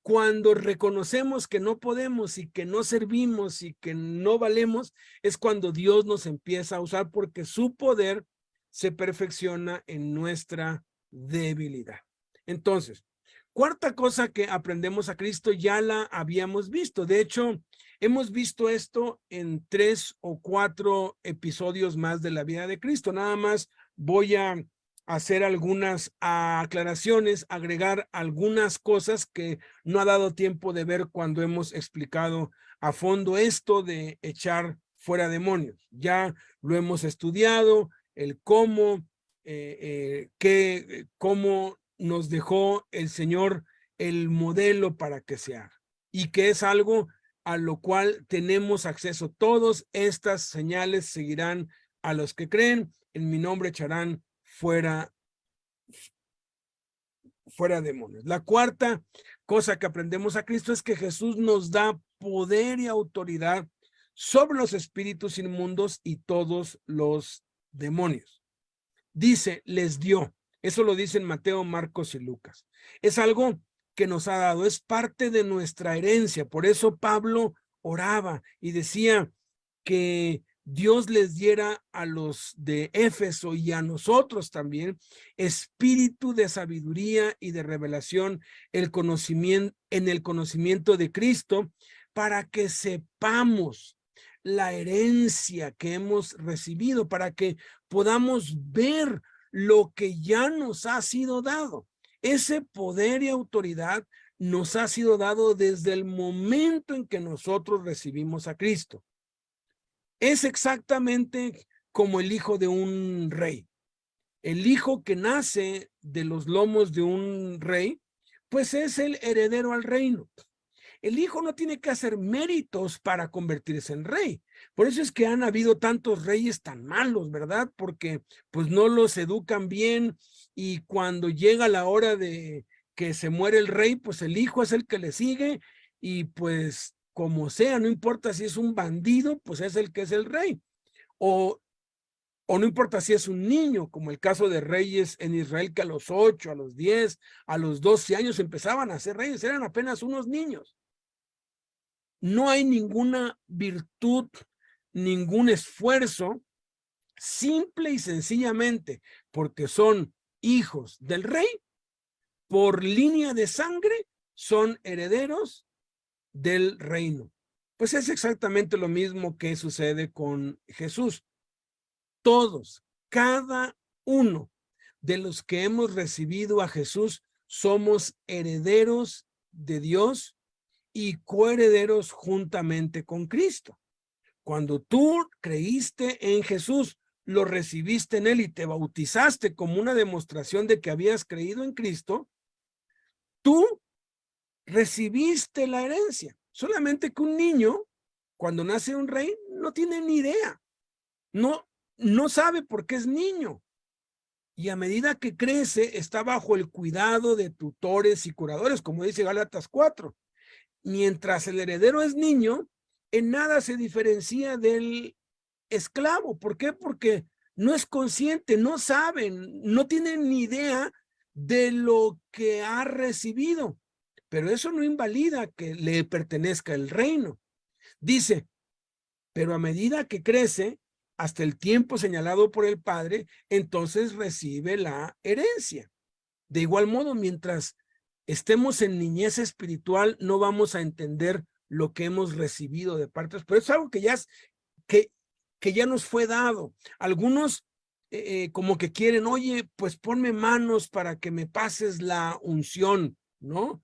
Cuando reconocemos que no podemos y que no servimos y que no valemos, es cuando Dios nos empieza a usar, porque su poder se perfecciona en nuestra debilidad. Entonces, cuarta cosa que aprendemos a Cristo, ya la habíamos visto. De hecho, hemos visto esto en 3 o 4 episodios más de la vida de Cristo. Nada más voy a hacer algunas aclaraciones, agregar algunas cosas que no ha dado tiempo de ver cuando hemos explicado a fondo esto de echar fuera demonios. Ya lo hemos estudiado, el cómo, cómo nos dejó el Señor el modelo para que se haga, y que es algo a lo cual tenemos acceso. Todas estas señales seguirán a los que creen. En mi nombre echarán fuera demonios. La cuarta cosa que aprendemos a Cristo es que Jesús nos da poder y autoridad sobre los espíritus inmundos y todos los demonios. Dice, les dio. Eso lo dicen Mateo, Marcos y Lucas. Es algo que nos ha dado, es parte de nuestra herencia. Por eso Pablo oraba y decía que Dios les diera a los de Éfeso y a nosotros también espíritu de sabiduría y de revelación, en el conocimiento de Cristo, para que sepamos la herencia que hemos recibido, para que podamos ver lo que ya nos ha sido dado. Ese poder y autoridad nos ha sido dado desde el momento en que nosotros recibimos a Cristo. Es exactamente como el hijo de un rey. El hijo que nace de los lomos de un rey, pues es el heredero al reino. El hijo no tiene que hacer méritos para convertirse en rey. Por eso es que han habido tantos reyes tan malos, ¿verdad? Porque pues no los educan bien, y cuando llega la hora de que se muere el rey, pues el hijo es el que le sigue, y pues como sea, no importa si es un bandido, pues es el que es el rey. O no importa si es un niño, como el caso de reyes en Israel, que a los 8, a los 10, a los 12 años empezaban a ser reyes, eran apenas unos niños. No hay ninguna virtud, ningún esfuerzo, simple y sencillamente porque son hijos del rey, por línea de sangre, son herederos del reino. Pues es exactamente lo mismo que sucede con Jesús. Todos, cada uno de los que hemos recibido a Jesús, somos herederos de Dios y coherederos juntamente con Cristo. Cuando tú creíste en Jesús, lo recibiste en él y te bautizaste como una demostración de que habías creído en Cristo, tú recibiste la herencia. Solamente que un niño, cuando nace un rey, no tiene ni idea. No sabe por qué es niño. Y a medida que crece, está bajo el cuidado de tutores y curadores, como dice Gálatas 4. Mientras el heredero es niño, en nada se diferencia del esclavo. ¿Por qué? Porque no es consciente, no sabe, no tiene ni idea de lo que ha recibido. Pero eso no invalida que le pertenezca el reino. Dice, pero a medida que crece, hasta el tiempo señalado por el Padre, entonces recibe la herencia. De igual modo, mientras estemos en niñez espiritual, no vamos a entender lo que hemos recibido de partes, pero es algo que ya nos fue dado. Algunos como que quieren, oye, pues ponme manos para que me pases la unción, ¿no?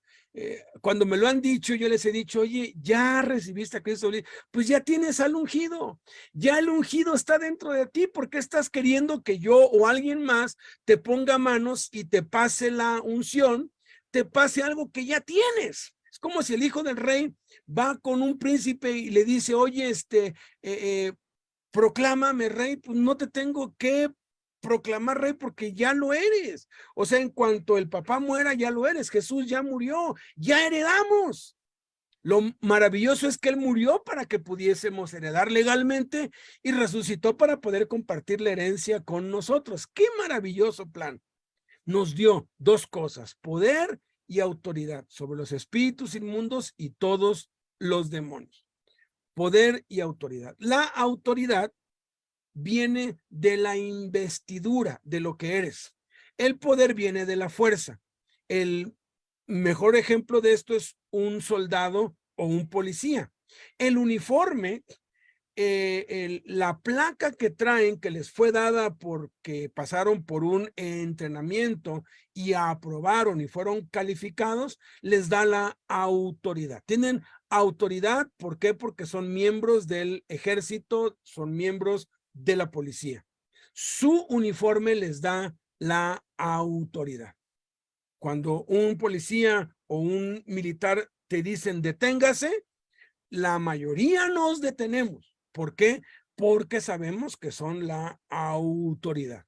Cuando me lo han dicho, yo les he dicho, oye, ya recibiste a Cristo, pues ya tienes al ungido, ya el ungido está dentro de ti. ¿Por qué estás queriendo que yo o alguien más te ponga manos y te pase la unción, te pase algo que ya tienes? Es como si el hijo del rey va con un príncipe y le dice, oye, proclámame rey. Pues no te tengo que proclamar rey porque ya lo eres. O sea, en cuanto el papá muera, ya lo eres. Jesús ya murió, ya heredamos. Lo maravilloso es que él murió para que pudiésemos heredar legalmente y resucitó para poder compartir la herencia con nosotros. ¡Qué maravilloso plan! Nos dio dos cosas, poder y autoridad sobre los espíritus inmundos y todos los demonios. Poder y autoridad. La autoridad viene de la investidura de lo que eres. El poder viene de la fuerza. El mejor ejemplo de esto es un soldado o un policía. El uniforme, la placa que traen, que les fue dada porque pasaron por un entrenamiento y aprobaron y fueron calificados, les da la autoridad. Tienen autoridad, ¿por qué? Porque son miembros del ejército, son miembros de la policía. Su uniforme les da la autoridad. Cuando un policía o un militar te dicen deténgase, la mayoría nos detenemos. ¿Por qué? Porque sabemos que son la autoridad.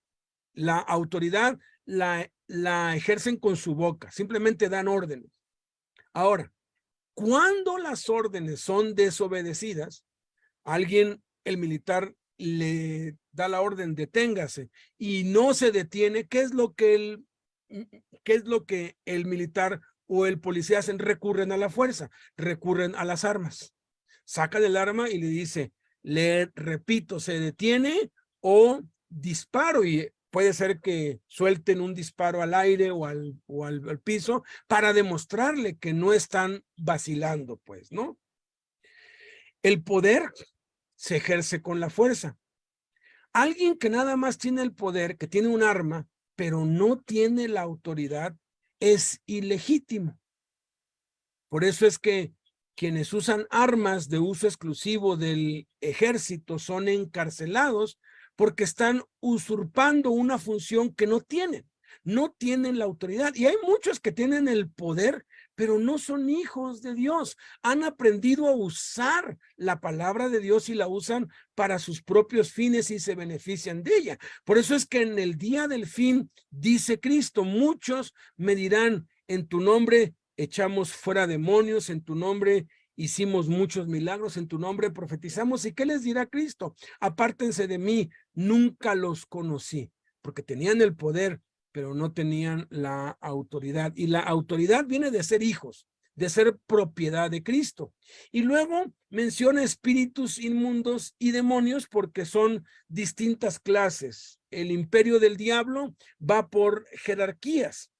La autoridad la ejercen con su boca, simplemente dan órdenes. Ahora, cuando las órdenes son desobedecidas, el militar le da la orden deténgase y no se detiene, ¿qué es lo que el militar o el policía hacen? Recurren a la fuerza, recurren a las armas. Sacan el arma y le dice, le repito, se detiene o disparo, y puede ser que suelten un disparo al aire o al piso para demostrarle que no están vacilando, pues, ¿no? El poder se ejerce con la fuerza. Alguien que nada más tiene el poder, que tiene un arma, pero no tiene la autoridad, es ilegítimo. Por eso es que quienes usan armas de uso exclusivo del ejército son encarcelados porque están usurpando una función que no tienen. No tienen la autoridad. Y hay muchos que tienen el poder, pero no son hijos de Dios. Han aprendido a usar la palabra de Dios y la usan para sus propios fines y se benefician de ella. Por eso es que en el día del fin, dice Cristo, muchos me dirán, en tu nombre echamos fuera demonios, en tu nombre hicimos muchos milagros, en tu nombre profetizamos. ¿Y qué les dirá Cristo? Apártense de mí, nunca los conocí, porque tenían el poder, pero no tenían la autoridad. Y la autoridad viene de ser hijos, de ser propiedad de Cristo. Y luego menciona espíritus inmundos y demonios porque son distintas clases. El imperio del diablo va por jerarquías.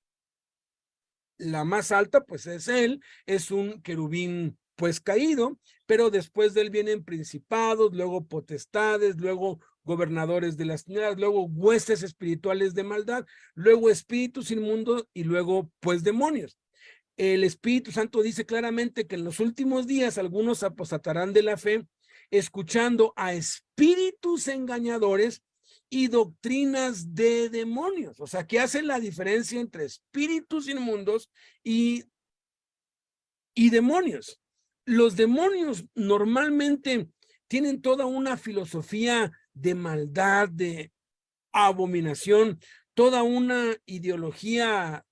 La más alta, pues es él, es un querubín pues caído, pero después de él vienen principados, luego potestades, luego gobernadores de las tinieblas, luego huestes espirituales de maldad, luego espíritus inmundos y luego pues demonios. El Espíritu Santo dice claramente que en los últimos días algunos apostatarán de la fe, escuchando a espíritus engañadores y doctrinas de demonios. O sea, que hacen la diferencia entre espíritus inmundos y demonios. Los demonios normalmente tienen toda una filosofía de maldad, de abominación, toda una ideología,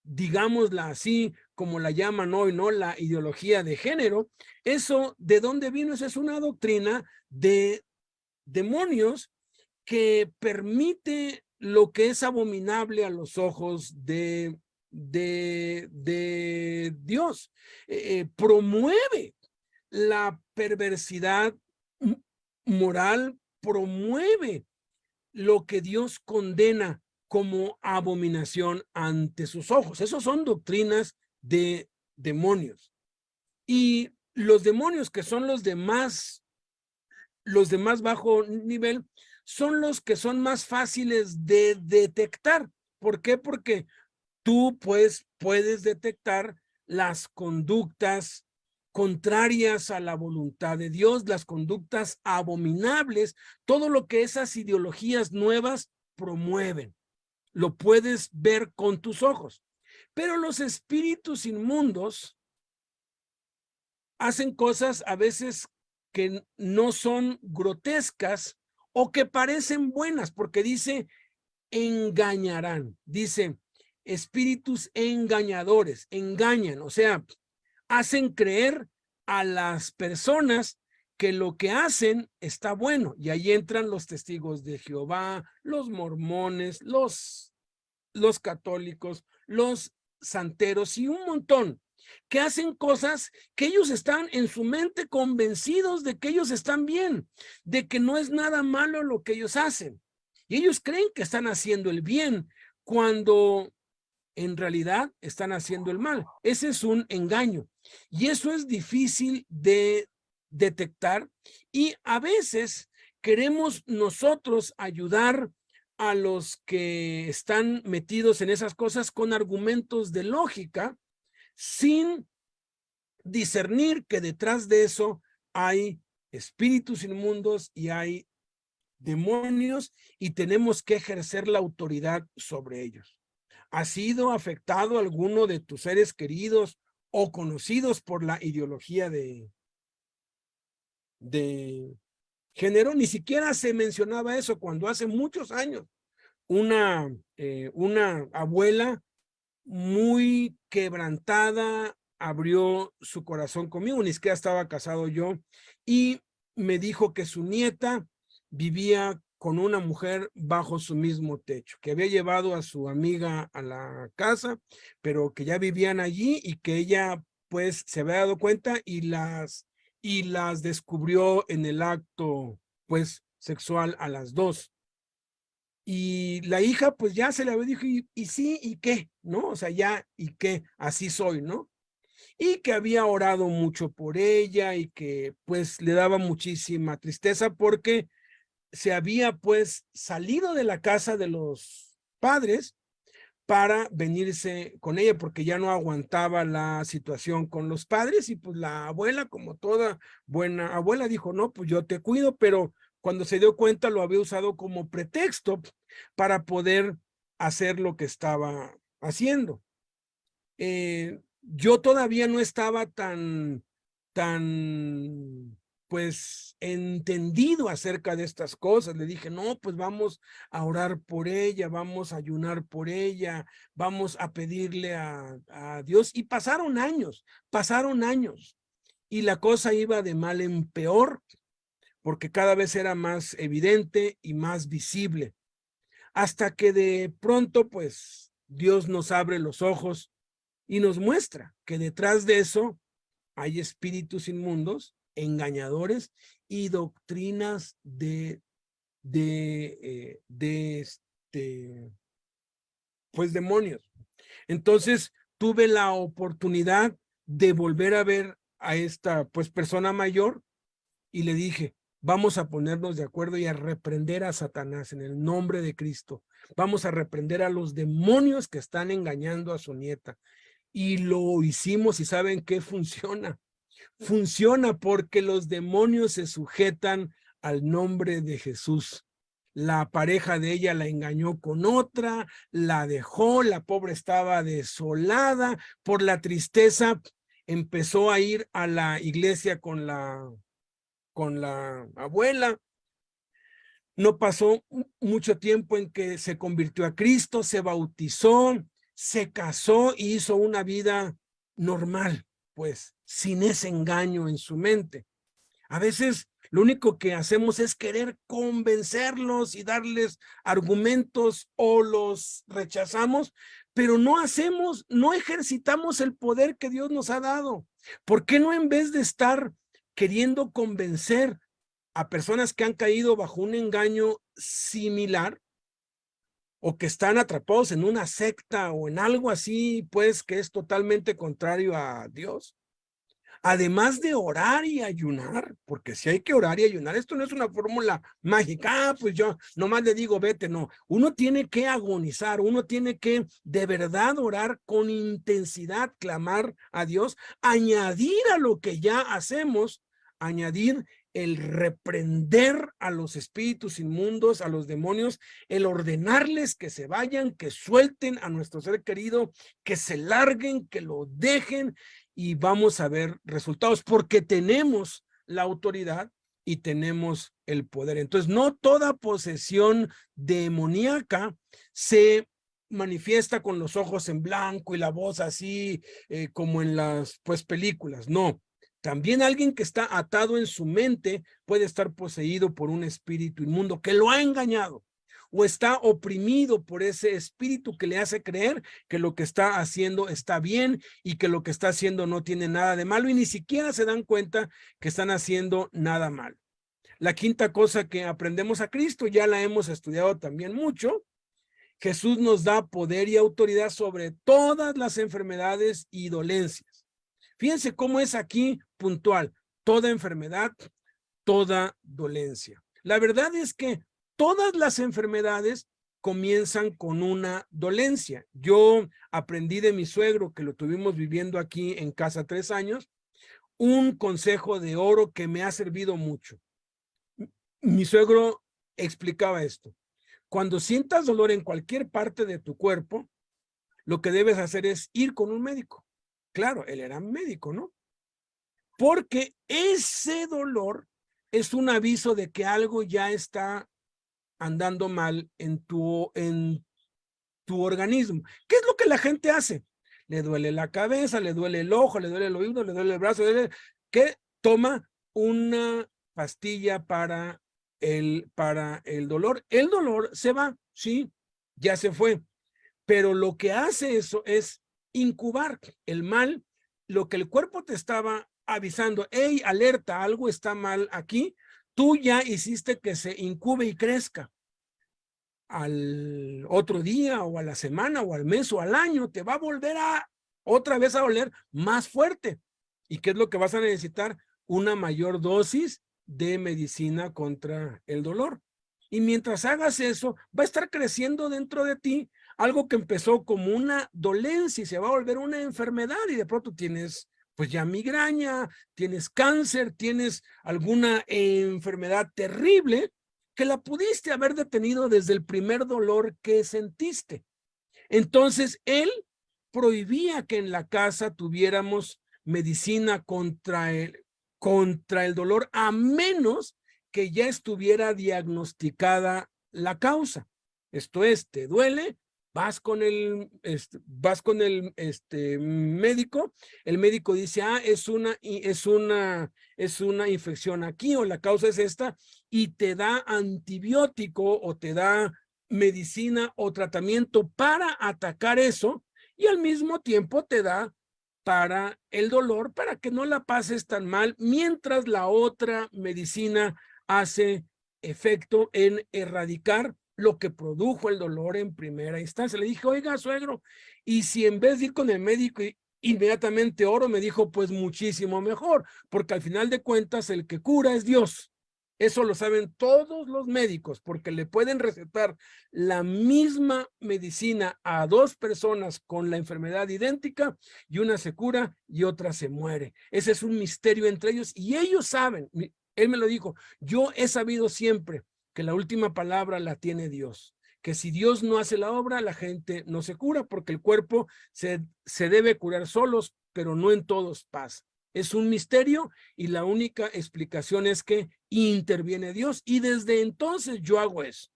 digámosla así, como la llaman hoy, ¿no? La ideología de género. Eso, ¿de dónde vino? Esa es una doctrina de demonios que permite lo que es abominable a los ojos de Dios. Promueve la perversidad moral promueve lo que Dios condena como abominación ante sus ojos. Esas son doctrinas de demonios. Y los demonios, que son los de más bajo nivel, son los que son más fáciles de detectar. ¿Por qué? Porque tú pues puedes detectar las conductas contrarias a la voluntad de Dios, las conductas abominables, todo lo que esas ideologías nuevas promueven. Lo puedes ver con tus ojos. Pero los espíritus inmundos hacen cosas a veces que no son grotescas o que parecen buenas, porque dice engañarán, dice espíritus engañadores, engañan, o sea, hacen creer a las personas que lo que hacen está bueno, y ahí entran los testigos de Jehová, los mormones, los católicos, los santeros y un montón que hacen cosas que ellos están en su mente convencidos de que ellos están bien, de que no es nada malo lo que ellos hacen. Y ellos creen que están haciendo el bien cuando en realidad están haciendo el mal. Ese es un engaño. Y eso es difícil de detectar. Y a veces queremos nosotros ayudar a los que están metidos en esas cosas con argumentos de lógica, sin discernir que detrás de eso hay espíritus inmundos y hay demonios, y tenemos que ejercer la autoridad sobre ellos. ¿Ha sido afectado alguno de tus seres queridos o conocidos por la ideología de género? Ni siquiera se mencionaba eso cuando hace muchos años una abuela muy quebrantada abrió su corazón conmigo, ni siquiera estaba casado yo, y me dijo que su nieta vivía con una mujer bajo su mismo techo, que había llevado a su amiga a la casa, pero que ya vivían allí y que ella pues se había dado cuenta y las descubrió en el acto pues sexual a las dos. Y la hija pues ya se le había dicho, y sí, ¿y qué? ¿No? O sea, ya, ¿y qué? Así soy, ¿no? Y que había orado mucho por ella y que pues le daba muchísima tristeza porque se había pues salido de la casa de los padres para venirse con ella porque ya no aguantaba la situación con los padres. Y pues la abuela, como toda buena abuela, dijo, no, pues yo te cuido, pero cuando se dio cuenta lo había usado como pretexto para poder hacer lo que estaba haciendo. Yo todavía no estaba tan pues entendido acerca de estas cosas. Le dije, no, pues vamos a orar por ella, vamos a ayunar por ella, vamos a pedirle a Dios. Y pasaron años, y la cosa iba de mal en peor, porque cada vez era más evidente y más visible, hasta que de pronto, pues, Dios nos abre los ojos y nos muestra que detrás de eso hay espíritus inmundos, engañadores y doctrinas pues demonios. Entonces tuve la oportunidad de volver a ver a esta pues persona mayor y le dije, vamos a ponernos de acuerdo y a reprender a Satanás en el nombre de Cristo. Vamos a reprender a los demonios que están engañando a su nieta. Y lo hicimos, y ¿saben qué? Funciona. Funciona porque los demonios se sujetan al nombre de Jesús. La pareja de ella la engañó con otra, la dejó, la pobre estaba desolada por la tristeza, empezó a ir a la iglesia con la abuela. No pasó mucho tiempo en que se convirtió a Cristo, se bautizó, se casó y hizo una vida normal, pues sin ese engaño en su mente. A veces lo único que hacemos es querer convencerlos y darles argumentos, o los rechazamos, pero no ejercitamos el poder que Dios nos ha dado. ¿Por qué no, en vez de estar queriendo convencer a personas que han caído bajo un engaño similar o que están atrapados en una secta o en algo así, pues que es totalmente contrario a Dios. Además de orar y ayunar, porque si hay que orar y ayunar, esto no es una fórmula mágica, pues yo nomás le digo vete, no. Uno tiene que agonizar, uno tiene que de verdad orar con intensidad, clamar a Dios, añadir a lo que ya hacemos, añadir el reprender a los espíritus inmundos, a los demonios, el ordenarles que se vayan, que suelten a nuestro ser querido, que se larguen, que lo dejen, y vamos a ver resultados porque tenemos la autoridad y tenemos el poder. Entonces, no toda posesión demoníaca se manifiesta con los ojos en blanco y la voz así como en las películas. No, también alguien que está atado en su mente puede estar poseído por un espíritu inmundo que lo ha engañado, o está oprimido por ese espíritu que le hace creer que lo que está haciendo está bien y que lo que está haciendo no tiene nada de malo, y ni siquiera se dan cuenta que están haciendo nada mal. La quinta cosa que aprendemos a Cristo, ya la hemos estudiado también mucho. Jesús nos da poder y autoridad sobre todas las enfermedades y dolencias. Fíjense cómo es aquí puntual: toda enfermedad, toda dolencia. La verdad es que todas las enfermedades comienzan con una dolencia. Yo aprendí de mi suegro, que lo tuvimos viviendo aquí en casa 3 años, un consejo de oro que me ha servido mucho. Mi suegro explicaba esto: cuando sientas dolor en cualquier parte de tu cuerpo, lo que debes hacer es ir con un médico. Claro, él era médico, ¿no? Porque ese dolor es un aviso de que algo ya está andando mal en tu organismo. ¿Qué es lo que la gente hace? Le duele la cabeza, le duele el ojo, le duele el oído, le duele el brazo, que toma una pastilla para el dolor. El dolor se va, sí, ya se fue, pero lo que hace eso es incubar el mal. Lo que el cuerpo te estaba avisando: hey, alerta, algo está mal aquí, tú ya hiciste que se incube y crezca. Al otro día o a la semana o al mes o al año te va a volver otra vez a doler más fuerte. ¿Y qué es lo que vas a necesitar? Una mayor dosis de medicina contra el dolor. Y mientras hagas eso, va a estar creciendo dentro de ti algo que empezó como una dolencia y se va a volver una enfermedad, y de pronto tienes pues ya migraña, tienes cáncer, tienes alguna enfermedad terrible que la pudiste haber detenido desde el primer dolor que sentiste. Entonces, él prohibía que en la casa tuviéramos medicina contra el dolor, a menos que ya estuviera diagnosticada la causa. Esto es, te duele, vas con el médico, el médico dice: es una infección aquí, o la causa es esta, y te da antibiótico o te da medicina o tratamiento para atacar eso, y al mismo tiempo te da para el dolor, para que no la pases tan mal, mientras la otra medicina hace efecto en erradicar lo que produjo el dolor en primera instancia. Le dije: oiga, suegro, y si en vez de ir con el médico inmediatamente oro, me dijo: pues muchísimo mejor, porque al final de cuentas el que cura es Dios. Eso lo saben todos los médicos, porque le pueden recetar la misma medicina a 2 personas con la enfermedad idéntica, y una se cura y otra se muere. Ese es un misterio entre ellos, y ellos saben. Él me lo dijo: yo he sabido siempre que la última palabra la tiene Dios, que si Dios no hace la obra, la gente no se cura, porque el cuerpo se debe curar solos, pero no en todos pasa. Es un misterio, y la única explicación es que interviene Dios, y desde entonces yo hago eso.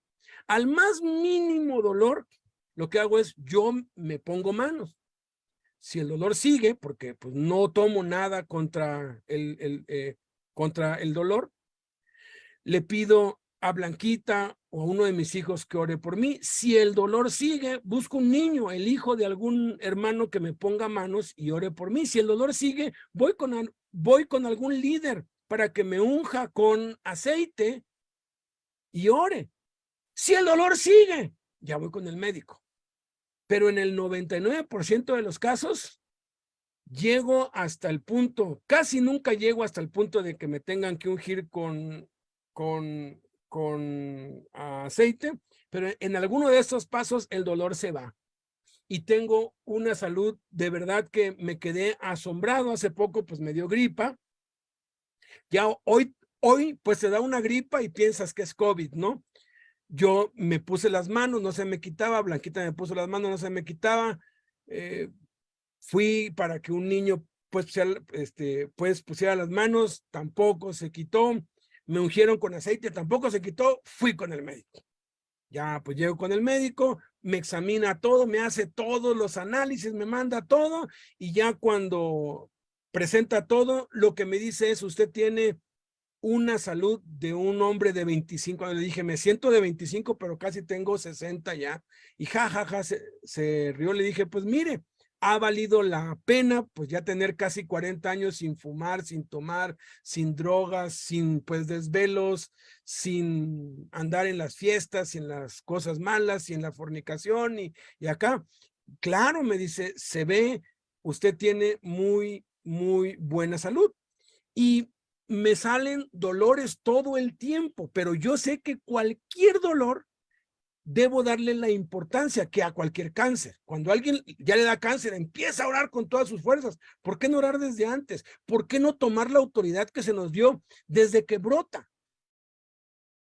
Al más mínimo dolor, lo que hago es yo me pongo manos. Si el dolor sigue, porque pues no tomo nada contra el dolor, le pido a Blanquita o a uno de mis hijos que ore por mí. Si el dolor sigue, busco un niño, el hijo de algún hermano, que me ponga manos y ore por mí. Si el dolor sigue, voy con algún líder para que me unja con aceite y ore. Si el dolor sigue, ya voy con el médico. Pero en el 99% de los casos, llego hasta el punto, casi nunca llego hasta el punto de que me tengan que ungir con aceite, pero en alguno de estos pasos el dolor se va. Y tengo una salud de verdad que me quedé asombrado. Hace poco pues me dio gripa. Ya hoy pues te da una gripa y piensas que es COVID, ¿no? Yo me puse las manos, no se me quitaba. Blanquita me puso las manos, no se me quitaba. Fui para que un niño pues pusiera las manos, tampoco se quitó. Me ungieron con aceite, tampoco se quitó. Fui con el médico. Ya pues llego con el médico, me examina todo, me hace todos los análisis, me manda todo, y ya cuando presenta todo, lo que me dice es: usted tiene una salud de un hombre de 25 años. Le dije: me siento de 25, pero casi tengo 60 ya. Y se rió. Le dije: pues mire, ha valido la pena pues ya tener casi 40 años sin fumar, sin tomar, sin drogas, sin pues desvelos, sin andar en las fiestas, sin las cosas malas, sin la fornicación. Y acá, claro, me dice, se ve, usted tiene muy, muy buena salud. Y me salen dolores todo el tiempo, pero yo sé que cualquier dolor debo darle la importancia que a cualquier cáncer. Cuando alguien ya le da cáncer, empieza a orar con todas sus fuerzas. ¿Por qué no orar desde antes? ¿Por qué no tomar la autoridad que se nos dio desde que brota?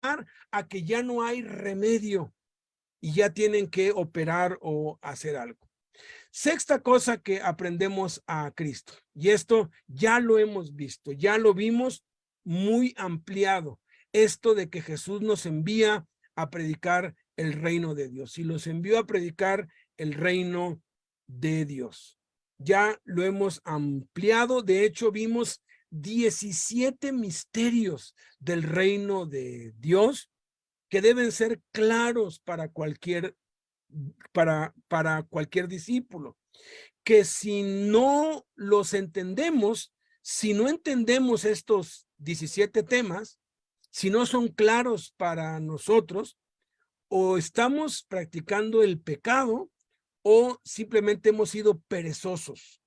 A que ya no hay remedio y ya tienen que operar o hacer algo. Sexta cosa que aprendemos a Cristo, y esto ya lo hemos visto, ya lo vimos muy ampliado, esto de que Jesús nos envía a predicar el reino de Dios, y los envió a predicar el reino de Dios. Ya lo hemos ampliado. De hecho, vimos 17 misterios del reino de Dios que deben ser claros para cualquier discípulo, que si no los entendemos, si no entendemos estos 17 temas, si no son claros para nosotros, o estamos practicando el pecado o simplemente hemos sido perezosos.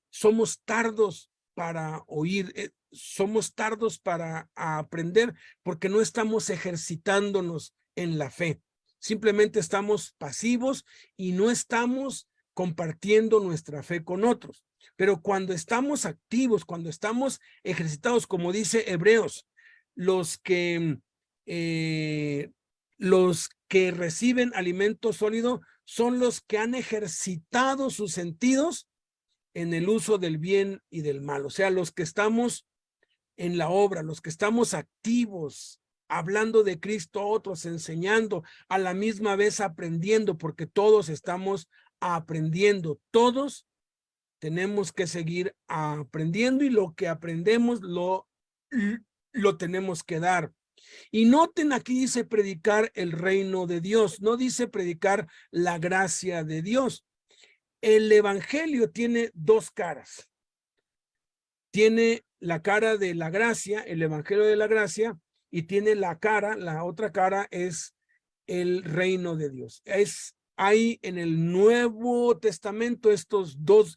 Somos tardos para oír, somos tardos para aprender, porque no estamos ejercitándonos en la fe. Simplemente estamos pasivos y no estamos compartiendo nuestra fe con otros. Pero cuando estamos activos, cuando estamos ejercitados, como dice Hebreos, los que reciben alimento sólido son los que han ejercitado sus sentidos en el uso del bien y del mal. O sea, los que estamos en la obra, los que estamos activos, hablando de Cristo a otros, enseñando, a la misma vez aprendiendo, porque todos estamos aprendiendo, todos tenemos que seguir aprendiendo, y lo que aprendemos lo tenemos que dar. Y noten, aquí dice predicar el reino de Dios, no dice predicar la gracia de Dios. El evangelio tiene dos caras. Tiene la cara de la gracia, el evangelio de la gracia, y tiene la otra cara es el reino de Dios. Hay en el Nuevo Testamento estos dos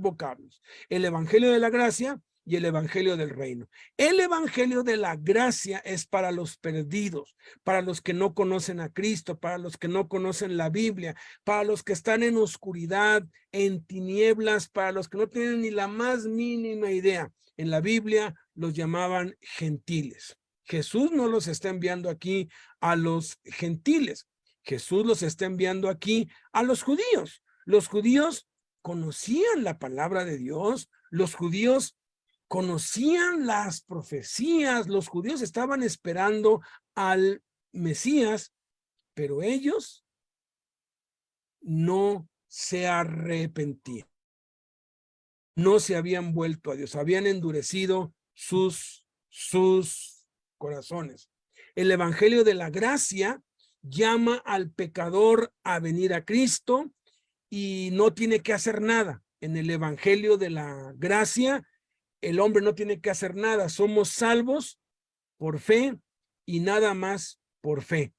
vocablos: el evangelio de la gracia y el evangelio del reino. El evangelio de la gracia es para los perdidos, para los que no conocen a Cristo, para los que no conocen la Biblia, para los que están en oscuridad, en tinieblas, para los que no tienen ni la más mínima idea. En la Biblia los llamaban gentiles. Jesús no los está enviando aquí a los gentiles. Jesús los está enviando aquí a los judíos. Los judíos conocían la palabra de Dios. Los judíos conocían las profecías. Los judíos estaban esperando al Mesías, pero ellos no se arrepentían. No se habían vuelto a Dios, habían endurecido sus corazones. El evangelio de la gracia llama al pecador a venir a Cristo y no tiene que hacer nada. En el evangelio de la gracia, el hombre no tiene que hacer nada. Somos salvos por fe y nada más por fe.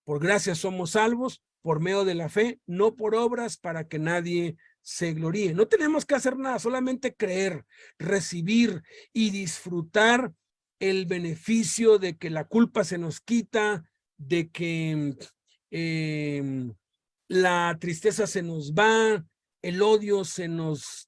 Por gracia somos salvos por medio de la fe, no por obras para que nadie se gloríe. No tenemos que hacer nada, solamente creer, recibir y disfrutar el beneficio de que la culpa se nos quita, de que la tristeza se nos va, el odio se nos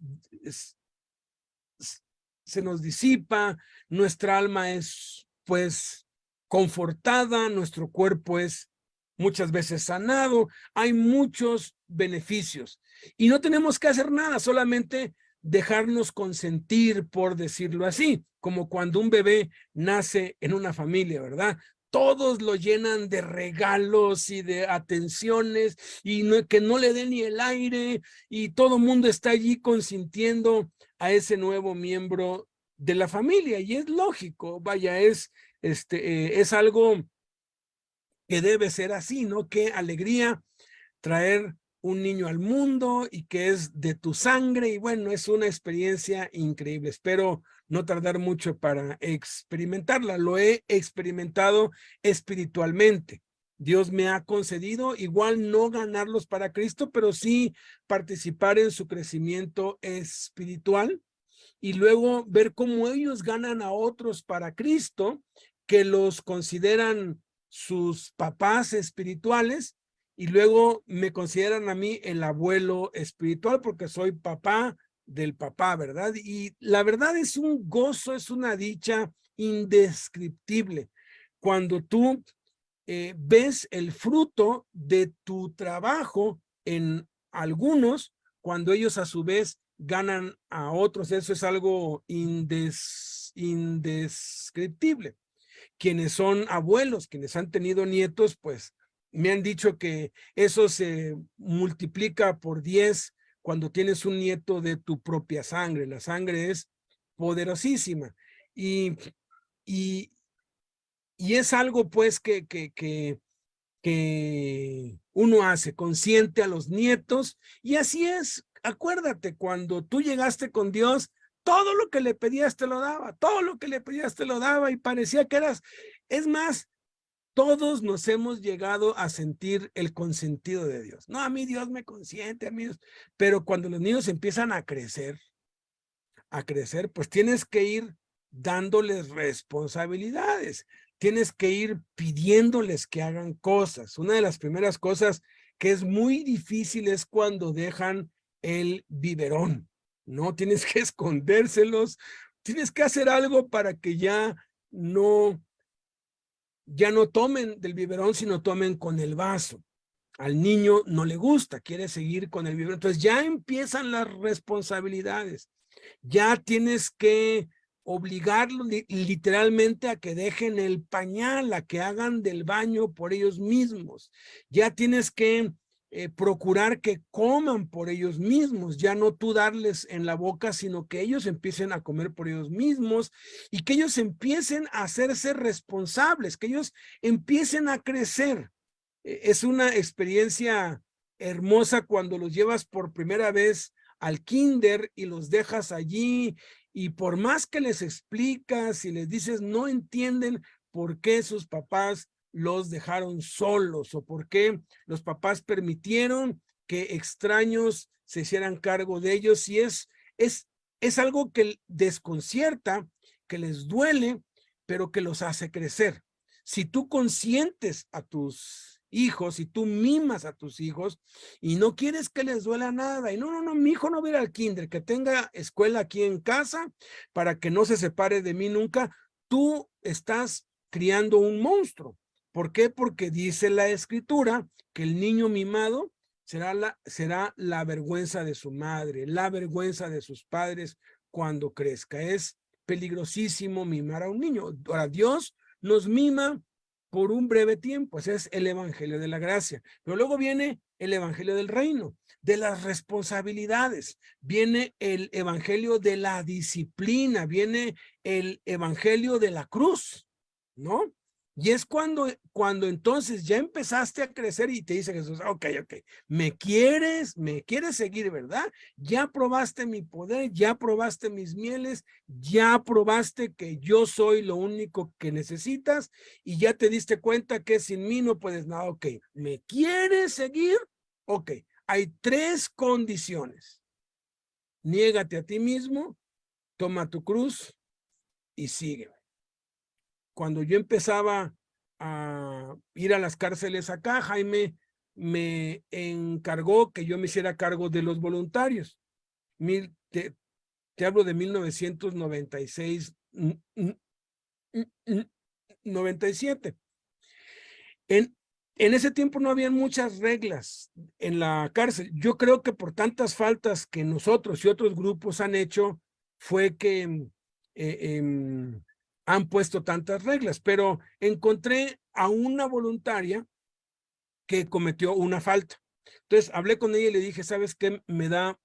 disipa, nuestra alma es pues confortada, nuestro cuerpo es muchas veces sanado, hay muchos beneficios y no tenemos que hacer nada, solamente dejarnos consentir, por decirlo así, como cuando un bebé nace en una familia, ¿verdad? Todos lo llenan de regalos y de atenciones y que no le dé ni el aire y todo el mundo está allí consintiendo a ese nuevo miembro de la familia y es lógico, vaya, es algo que debe ser así, ¿no? Qué alegría traer un niño al mundo y que es de tu sangre y bueno, es una experiencia increíble. Espero no tardar mucho para experimentarla. Lo he experimentado espiritualmente. Dios me ha concedido igual no ganarlos para Cristo, pero sí participar en su crecimiento espiritual y luego ver cómo ellos ganan a otros para Cristo, que los consideran sus papás espirituales y luego me consideran a mí el abuelo espiritual porque soy papá del papá, ¿verdad? Y la verdad es un gozo, es una dicha indescriptible cuando tú ves el fruto de tu trabajo en algunos, cuando ellos a su vez ganan a otros. Eso es algo indescriptible. Quienes son abuelos, quienes han tenido nietos, pues me han dicho que eso se multiplica por 10 cuando tienes un nieto de tu propia sangre. La sangre es poderosísima y es algo pues que uno hace, consciente a los nietos y así es. Acuérdate, cuando tú llegaste con Dios, todo lo que le pedías te lo daba, todo lo que le pedías te lo daba y parecía que eras, es más, todos nos hemos llegado a sentir el consentido de Dios. No, a mí Dios me consiente, a mí Dios, pero cuando los niños empiezan a crecer, pues tienes que ir dándoles responsabilidades, tienes que ir pidiéndoles que hagan cosas. Una de las primeras cosas que es muy difícil es cuando dejan el biberón, ¿no? Tienes que escondérselos, tienes que hacer algo para que ya no tomen del biberón, sino tomen con el vaso. Al niño no le gusta, quiere seguir con el biberón. Entonces ya empiezan las responsabilidades. Ya tienes que obligarlos literalmente a que dejen el pañal, a que hagan del baño por ellos mismos. Ya tienes que procurar que coman por ellos mismos, ya no tú darles en la boca, sino que ellos empiecen a comer por ellos mismos y que ellos empiecen a hacerse responsables, que ellos empiecen a crecer. Es una experiencia hermosa cuando los llevas por primera vez al kinder y los dejas allí y por más que les explicas y les dices, no entienden por qué sus papás los dejaron solos o por qué los papás permitieron que extraños se hicieran cargo de ellos y es algo que desconcierta, que les duele, pero que los hace crecer. Si tú consientes a tus hijos y tú mimas a tus hijos y no quieres que les duela nada y no, mi hijo no va a ir al kinder, que tenga escuela aquí en casa para que no se separe de mí nunca, tú estás criando un monstruo. ¿Por qué? Porque dice la escritura que el niño mimado será la vergüenza de su madre, la vergüenza de sus padres cuando crezca. Es peligrosísimo mimar a un niño. Ahora, Dios nos mima por un breve tiempo, ese es el evangelio de la gracia, pero luego viene el evangelio del reino, de las responsabilidades, viene el evangelio de la disciplina, viene el evangelio de la cruz, ¿no? Y es cuando entonces ya empezaste a crecer y te dice Jesús, ok, me quieres seguir, ¿verdad? Ya probaste mi poder, ya probaste mis mieles, ya probaste que yo soy lo único que necesitas y ya te diste cuenta que sin mí no puedes nada, ok, ¿me quieres seguir? Ok, hay 3 condiciones. Niégate a ti mismo, toma tu cruz y sígueme. Cuando yo empezaba a ir a las cárceles acá, Jaime me encargó que yo me hiciera cargo de los voluntarios. Te hablo de 1996, 97. En ese tiempo no habían muchas reglas en la cárcel. Yo creo que por tantas faltas que nosotros y otros grupos han hecho, fue que han puesto tantas reglas, pero encontré a una voluntaria que cometió una falta. Entonces hablé con ella y le dije, ¿sabes qué? Me da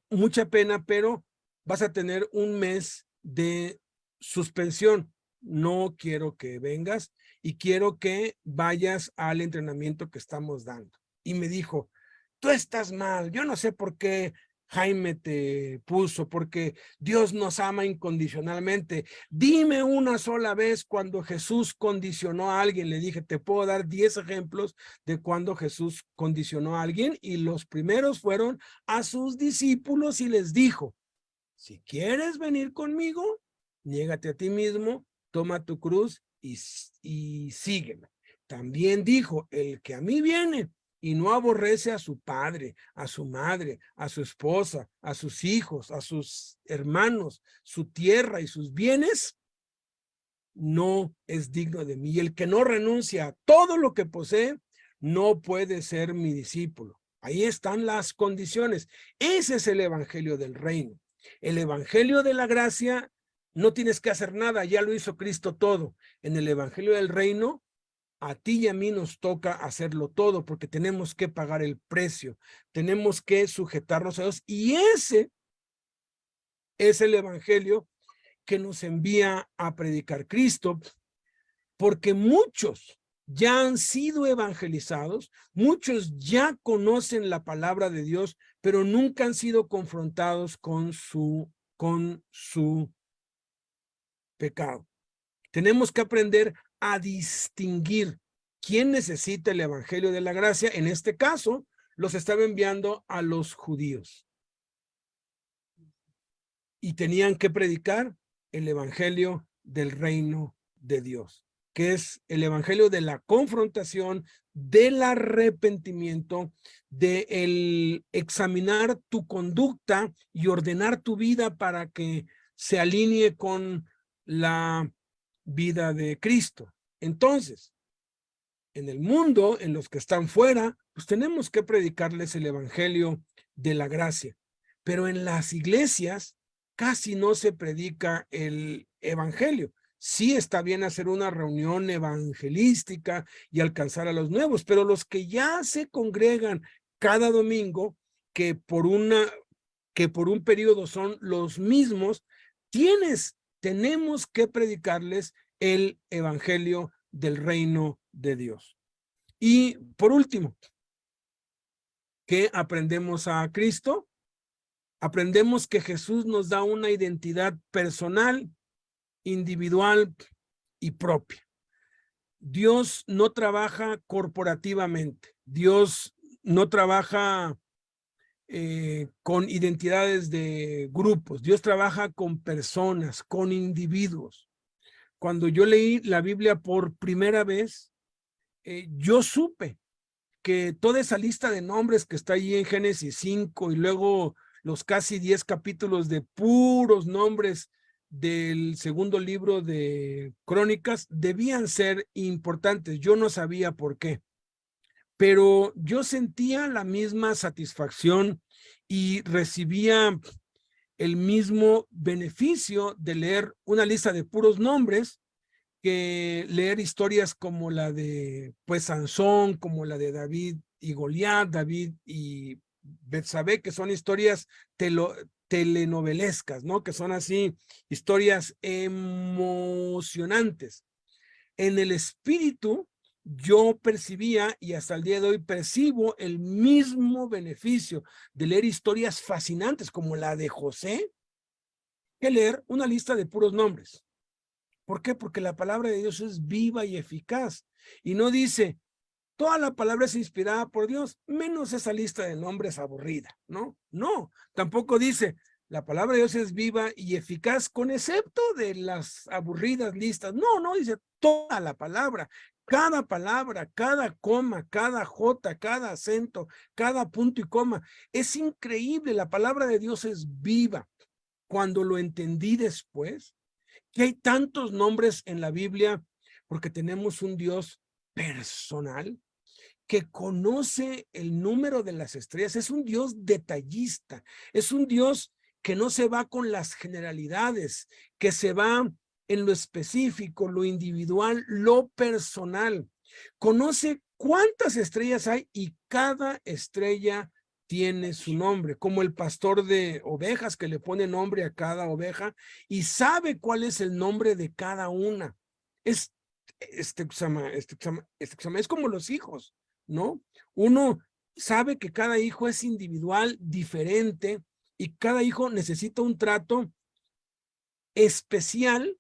mucha pena, pero vas a tener un mes de suspensión. No quiero que vengas y quiero que vayas al entrenamiento que estamos dando. Y me dijo, tú estás mal, yo no sé por qué Jaime te puso, porque Dios nos ama incondicionalmente. Dime una sola vez cuando Jesús condicionó a alguien. Le dije, te puedo dar 10 ejemplos de cuando Jesús condicionó a alguien, y los primeros fueron a sus discípulos y les dijo, si quieres venir conmigo, niégate a ti mismo, toma tu cruz y sígueme. También dijo, el que a mí viene y no aborrece a su padre, a su madre, a su esposa, a sus hijos, a sus hermanos, su tierra y sus bienes, no es digno de mí. Y el que no renuncia a todo lo que posee, no puede ser mi discípulo. Ahí están las condiciones. Ese es el evangelio del reino. El evangelio de la gracia, no tienes que hacer nada, ya lo hizo Cristo todo. En el evangelio del reino, a ti y a mí nos toca hacerlo todo, porque tenemos que pagar el precio, tenemos que sujetarnos a Dios, y ese es el evangelio que nos envía a predicar Cristo, porque muchos ya han sido evangelizados, muchos ya conocen la palabra de Dios, pero nunca han sido confrontados con su pecado. Tenemos que aprender a distinguir quién necesita el evangelio de la gracia. En este caso, los estaba enviando a los judíos. Y tenían que predicar el evangelio del reino de Dios, que es el evangelio de la confrontación, del arrepentimiento, de el examinar tu conducta y ordenar tu vida para que se alinee con la vida de Cristo. Entonces, en el mundo, en los que están fuera, pues tenemos que predicarles el evangelio de la gracia. Pero en las iglesias casi no se predica el evangelio. Sí está bien hacer una reunión evangelística y alcanzar a los nuevos, pero los que ya se congregan cada domingo, que por un periodo son los mismos, tenemos que predicarles el evangelio del reino de Dios. Y por último, ¿qué aprendemos a Cristo? Aprendemos que Jesús nos da una identidad personal, individual y propia. Dios no trabaja corporativamente. Dios no trabaja con identidades de grupos. Dios trabaja con personas, con individuos. Cuando yo leí la Biblia por primera vez, yo supe que toda esa lista de nombres que está ahí en Génesis 5 y luego los casi 10 capítulos de puros nombres del segundo libro de Crónicas debían ser importantes. Yo no sabía por qué, pero yo sentía la misma satisfacción y recibía el mismo beneficio de leer una lista de puros nombres que leer historias como la de pues Sansón, como la de David y Goliat, David y Betsabé, que son historias telenovelescas, ¿no? Que son así historias emocionantes. en el espíritu yo percibía y hasta el día de hoy percibo el mismo beneficio de leer historias fascinantes como la de José que leer una lista de puros nombres. ¿Por qué? Porque la palabra de Dios es viva y eficaz y no dice toda la palabra es inspirada por Dios, menos esa lista de nombres aburrida, ¿no? No, tampoco dice, la palabra de Dios es viva y eficaz, con excepto de las aburridas listas. No, no, dice toda la palabra, cada coma, cada jota, cada acento, cada punto y coma. Es increíble, la palabra de Dios es viva. Cuando lo entendí después, que hay tantos nombres en la Biblia, porque tenemos un Dios personal, que conoce el número de las estrellas, es un Dios detallista, es un Dios que no se va con las generalidades, que se va en lo específico, lo individual, lo personal. Conoce cuántas estrellas hay y cada estrella tiene su nombre, como el pastor de ovejas que le pone nombre a cada oveja y sabe cuál es el nombre de cada una. Es como los hijos, ¿no? Uno sabe que cada hijo es individual, diferente, y cada hijo necesita un trato especial,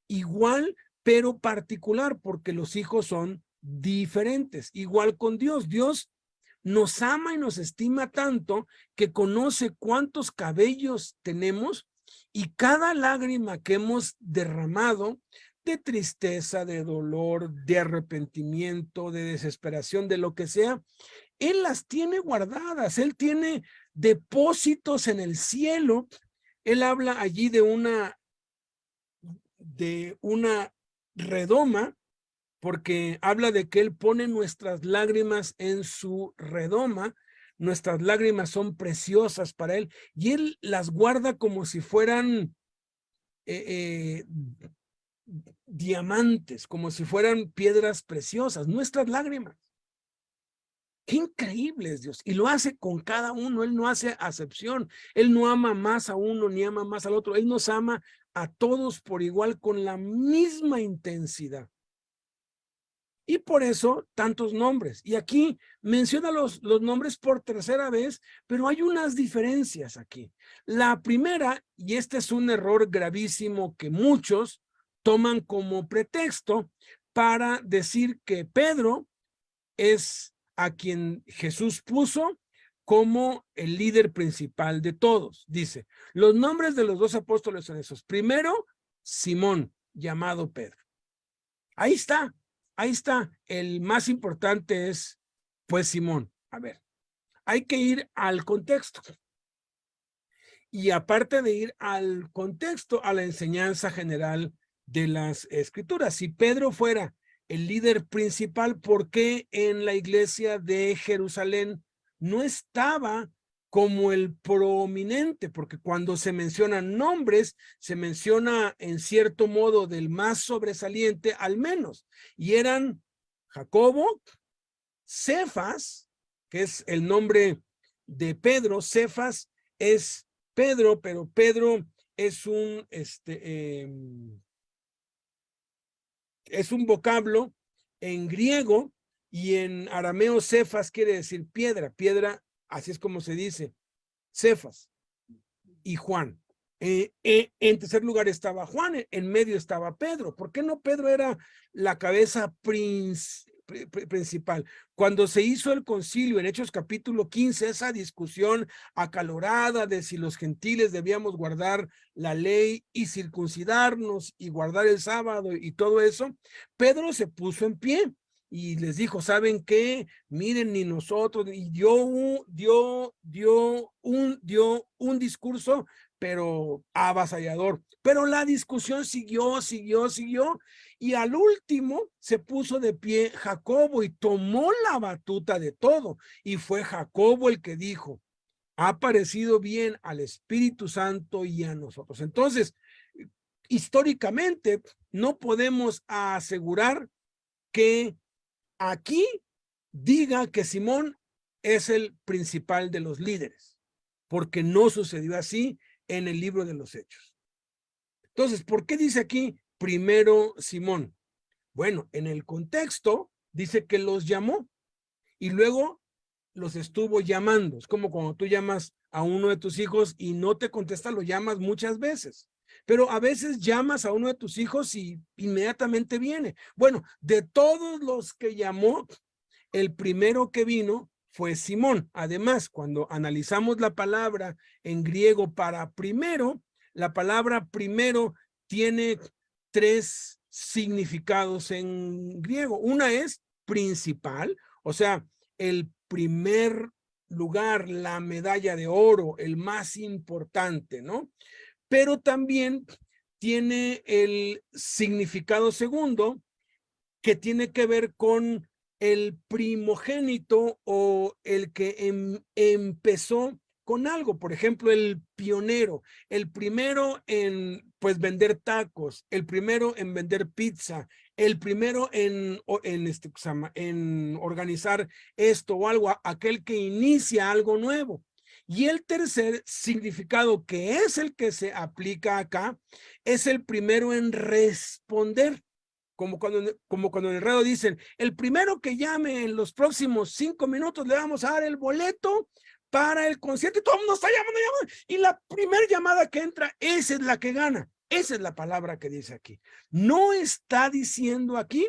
igual, pero particular, porque los hijos son diferentes. Igual con Dios. Dios nos ama y nos estima tanto que conoce cuántos cabellos tenemos y cada lágrima que hemos derramado de tristeza, de dolor, de arrepentimiento, de desesperación, de lo que sea, Él las tiene guardadas, Él tiene depósitos en el cielo. Él habla allí de una redoma, porque habla de que Él pone nuestras lágrimas en su redoma. Nuestras lágrimas son preciosas para Él y Él las guarda como si fueran diamantes, como si fueran piedras preciosas, nuestras lágrimas. Qué increíble es Dios, y lo hace con cada uno. Él no hace acepción, Él no ama más a uno ni ama más al otro. Él nos ama a todos por igual, con la misma intensidad. Y por eso tantos nombres. Y aquí menciona los nombres por tercera vez, pero hay unas diferencias aquí. La primera, y este es un error gravísimo que muchos toman como pretexto para decir que Pedro es a quien Jesús puso como el líder principal de todos. Dice, los nombres de los 2 apóstoles son esos. Primero, Simón, llamado Pedro. Ahí está. El más importante es, pues, Simón. A ver, hay que ir al contexto. Y aparte de ir al contexto, a la enseñanza general de las Escrituras. Si Pedro fuera el líder principal, ¿por qué en la iglesia de Jerusalén no estaba como el prominente? Porque cuando se mencionan nombres, se menciona en cierto modo del más sobresaliente al menos, y eran Jacobo, Cefas, que es el nombre de Pedro. Cefas es Pedro, pero Pedro es un vocablo en griego, y en arameo Cefas quiere decir piedra, así es como se dice, Cefas. Y Juan. En tercer lugar estaba Juan, en medio estaba Pedro. ¿Por qué no Pedro era la cabeza principal? Cuando se hizo el concilio en Hechos capítulo 15, esa discusión acalorada de si los gentiles debíamos guardar la ley y circuncidarnos y guardar el sábado y todo eso, Pedro se puso en pie y les dijo, ¿saben qué? Miren, ni nosotros, y dio un discurso, pero avasallador. Pero la discusión siguió, y al último se puso de pie Jacobo y tomó la batuta de todo, y fue Jacobo el que dijo, ha parecido bien al Espíritu Santo y a nosotros. Entonces, históricamente, no podemos asegurar que aquí diga que Simón es el principal de los líderes, porque no sucedió así en el libro de los Hechos. Entonces, ¿por qué dice aquí primero Simón? Bueno, en el contexto dice que los llamó y luego los estuvo llamando. Es como cuando tú llamas a uno de tus hijos y no te contesta, lo llamas muchas veces. Pero a veces llamas a uno de tus hijos y inmediatamente viene. Bueno, de todos los que llamó, el primero que vino fue Simón. Además, cuando analizamos la palabra en griego para primero, la palabra primero tiene tres significados en griego. Una es principal, o sea, el primer lugar, la medalla de oro, el más importante, ¿no? Pero también tiene el significado segundo, que tiene que ver con el primogénito o el que empezó con algo. Por ejemplo, el pionero, el primero en pues vender tacos, el primero en vender pizza, el primero en organizar esto o algo, aquel que inicia algo nuevo. Y el tercer significado, que es el que se aplica acá, es el primero en responder. Como cuando en el radio dicen, el primero que llame en los próximos 5 minutos le vamos a dar el boleto para el concierto y todo el mundo está llamando, y la primera llamada que entra, esa es la que gana. Esa es la palabra que dice aquí. No está diciendo aquí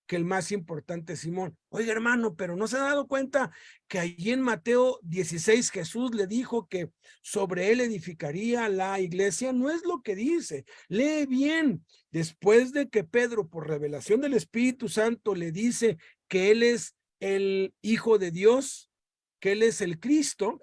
que el más importante es Simón. Oiga, hermano, pero ¿no se ha dado cuenta que allí en Mateo 16 Jesús le dijo que sobre él edificaría la iglesia? No es lo que dice. Lee bien. Después de que Pedro, por revelación del Espíritu Santo, le dice que él es el Hijo de Dios, que él es el Cristo,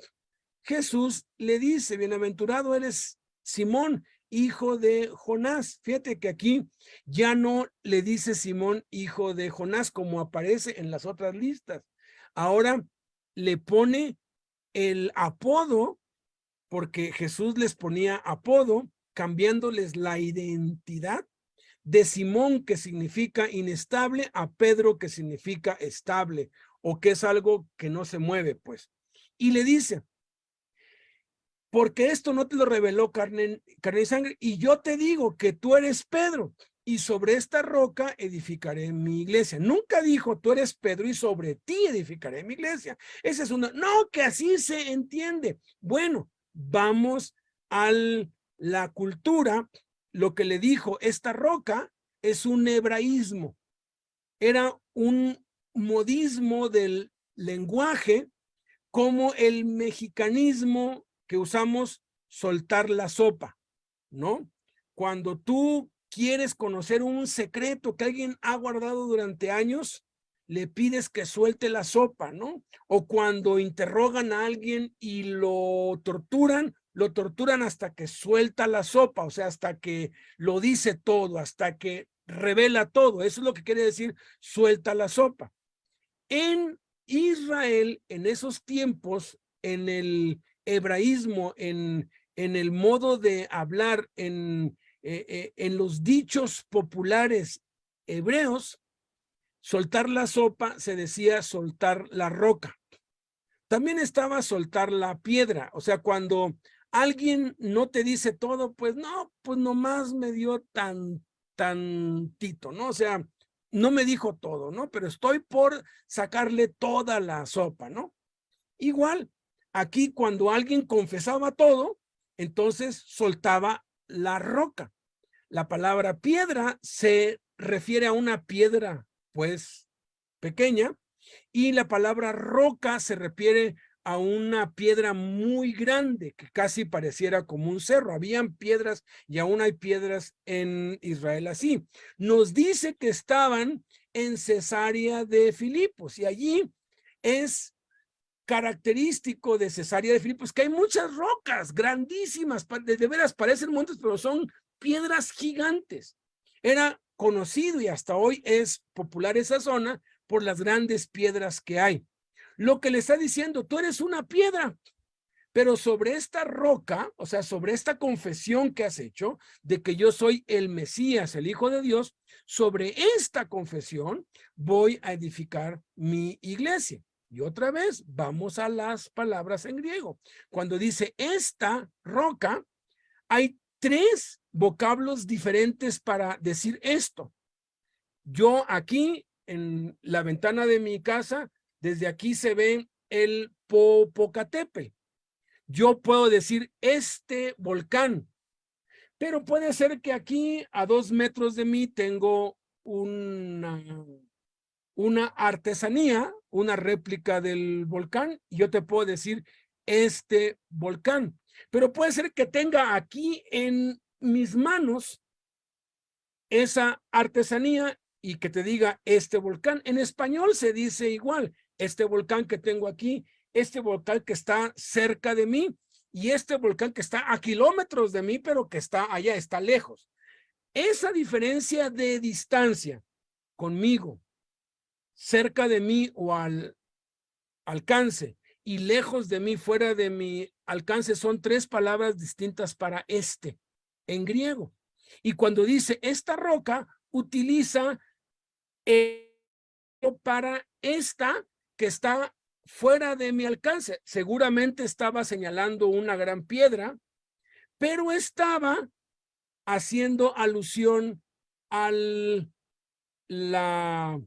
Jesús le dice, bienaventurado eres Simón, hijo de Jonás. Fíjate que aquí ya no le dice Simón, hijo de Jonás, como aparece en las otras listas. Ahora le pone el apodo, porque Jesús les ponía apodo, cambiándoles la identidad de Simón, que significa inestable, a Pedro, que significa estable, o que es algo que no se mueve, pues. Y le dice, porque esto no te lo reveló carne y sangre, y yo te digo que tú eres Pedro, y sobre esta roca edificaré mi iglesia. Nunca dijo, tú eres Pedro y sobre ti edificaré mi iglesia. Esa es una, no, que así se entiende. Bueno, vamos a la cultura. Lo que le dijo, esta roca es un hebraísmo. Era un modismo del lenguaje, como el mexicanismo que usamos, soltar la sopa, ¿no? Cuando tú quieres conocer un secreto que alguien ha guardado durante años, le pides que suelte la sopa, ¿no? O cuando interrogan a alguien y lo torturan hasta que suelta la sopa, o sea, hasta que lo dice todo, hasta que revela todo. Eso es lo que quiere decir suelta la sopa. En Israel, en esos tiempos, en el hebraísmo, en el modo de hablar, en los dichos populares hebreos, soltar la sopa se decía soltar la roca. También estaba soltar la piedra, o sea, cuando alguien no te dice todo, pues no, pues nomás me dio tantito, ¿no? O sea, no me dijo todo, ¿no? Pero estoy por sacarle toda la sopa, ¿no? Igual, aquí cuando alguien confesaba todo, entonces soltaba la roca. La palabra piedra se refiere a una piedra, pues, pequeña, y la palabra roca se refiere a una piedra muy grande que casi pareciera como un cerro. Habían piedras y aún hay piedras en Israel así. Nos dice que estaban en Cesarea de Filipos y allí es característico de Cesarea de Filipos que hay muchas rocas grandísimas, de veras parecen montes, pero son piedras gigantes. Era conocido y hasta hoy es popular esa zona por las grandes piedras que hay. Lo que le está diciendo, tú eres una piedra, pero sobre esta roca, o sea, sobre esta confesión que has hecho de que yo soy el Mesías, el Hijo de Dios, sobre esta confesión voy a edificar mi iglesia. Y otra vez, vamos a las palabras en griego. Cuando dice esta roca, hay 3 vocablos diferentes para decir esto. Yo aquí en la ventana de mi casa, desde aquí se ve el Popocatépetl. Yo puedo decir este volcán, pero puede ser que aquí a 2 metros de mí tengo una artesanía, una réplica del volcán, y yo te puedo decir este volcán. Pero puede ser que tenga aquí en mis manos esa artesanía y que te diga este volcán. En español se dice igual, este volcán que tengo aquí, este volcán que está cerca de mí y este volcán que está a kilómetros de mí, pero que está allá, está lejos. Esa diferencia de distancia conmigo, cerca de mí o al alcance y lejos de mí, fuera de mi alcance, son 3 palabras distintas para este en griego. Y cuando dice esta roca, utiliza para esta que está fuera de mi alcance. Seguramente estaba señalando una gran piedra, pero estaba haciendo alusión a la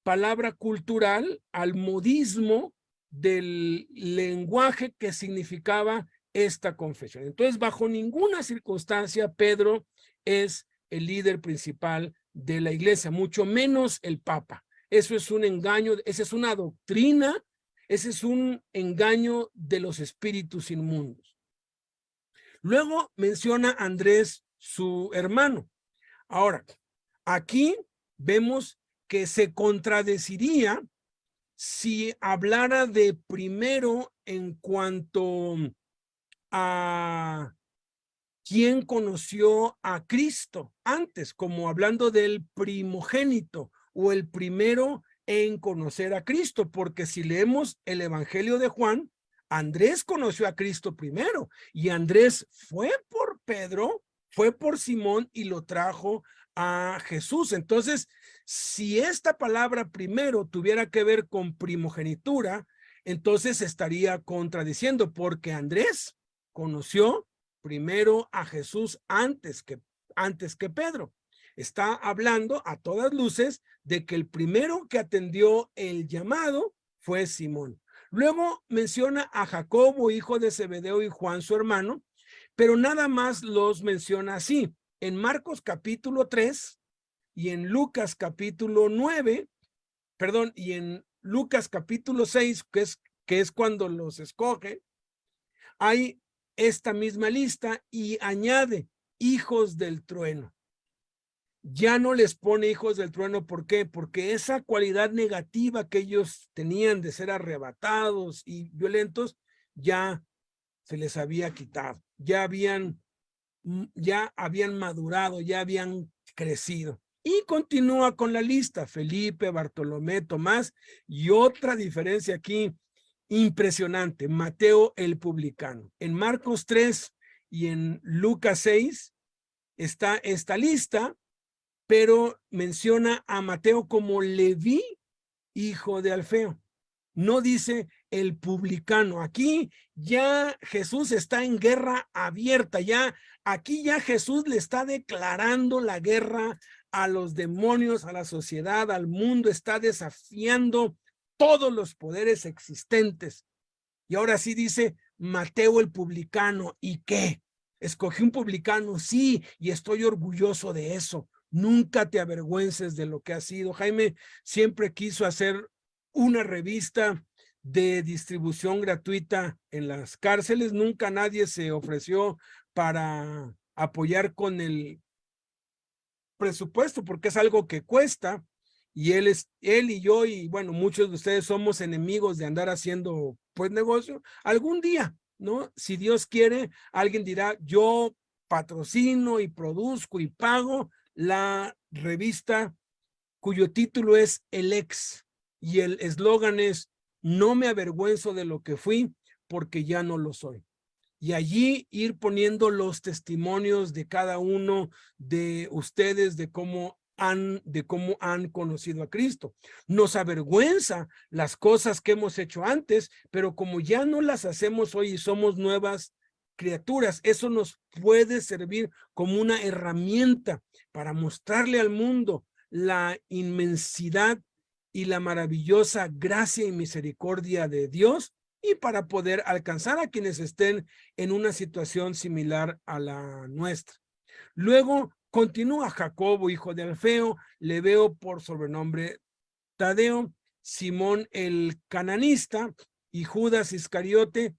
palabra cultural, al modismo del lenguaje que significaba esta confesión. Entonces, bajo ninguna circunstancia, Pedro es el líder principal de la iglesia, mucho menos el Papa. Eso es un engaño, esa es una doctrina, ese es un engaño de los espíritus inmundos. Luego menciona a Andrés, su hermano. Ahora, aquí vemos que se contradeciría si hablara de primero en cuanto a quién conoció a Cristo antes, como hablando del primogénito o el primero en conocer a Cristo, porque si leemos el Evangelio de Juan, Andrés conoció a Cristo primero y Andrés fue por Pedro, fue por Simón y lo trajo a Jesús. Entonces, si esta palabra primero tuviera que ver con primogenitura, entonces estaría contradiciendo, porque Andrés conoció primero a Jesús antes que Pedro. Está hablando a todas luces de que el primero que atendió el llamado fue Simón. Luego menciona a Jacobo, hijo de Zebedeo, y Juan, su hermano, pero nada más los menciona así. En Marcos capítulo 3 y en Lucas capítulo 9, perdón, y en Lucas capítulo 6, que es cuando los escoge, hay esta misma lista y añade hijos del trueno. Ya no les pone hijos del trueno, ¿por qué? Porque esa cualidad negativa que ellos tenían de ser arrebatados y violentos, ya se les había quitado, ya habían madurado, ya habían crecido. Y continúa con la lista: Felipe, Bartolomé, Tomás, y otra diferencia aquí impresionante, Mateo el publicano. En Marcos 3 y en Lucas 6 está esta lista, pero menciona a Mateo como Leví, hijo de Alfeo. No dice el publicano. Aquí ya Jesús está en guerra abierta, aquí ya Jesús le está declarando la guerra a los demonios, a la sociedad, al mundo, está desafiando todos los poderes existentes. Y ahora sí dice Mateo el publicano. ¿Y qué? Escogí un publicano, sí, y estoy orgulloso de eso. Nunca te avergüences de lo que has sido. Jaime siempre quiso hacer una revista de distribución gratuita en las cárceles. Nunca nadie se ofreció para apoyar con el presupuesto, porque es algo que cuesta, y él y yo, y bueno, muchos de ustedes somos enemigos de andar haciendo pues negocio. Algún día, ¿no? Si Dios quiere, alguien dirá: yo patrocino y produzco y pago la revista cuyo título es El Ex, y el eslogan es: no me avergüenzo de lo que fui, porque ya no lo soy. Y allí ir poniendo los testimonios de cada uno de ustedes de cómo han conocido a Cristo. Nos avergüenza las cosas que hemos hecho antes, pero como ya no las hacemos hoy y somos nuevas criaturas, eso nos puede servir como una herramienta para mostrarle al mundo la inmensidad y la maravillosa gracia y misericordia de Dios y para poder alcanzar a quienes estén en una situación similar a la nuestra. Luego continúa Jacobo, hijo de Alfeo, le veo por sobrenombre Tadeo, Simón el cananista y Judas Iscariote,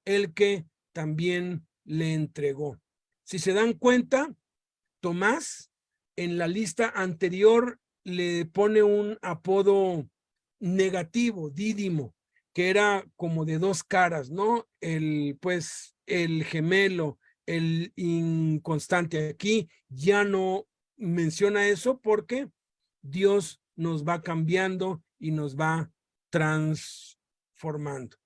el que también le entregó. Si se dan cuenta, Tomás en la lista anterior le pone un apodo negativo, Dídimo, que era como de dos caras, ¿no? Pues el gemelo, el inconstante. Aquí ya no menciona eso porque Dios nos va cambiando y nos va transformando.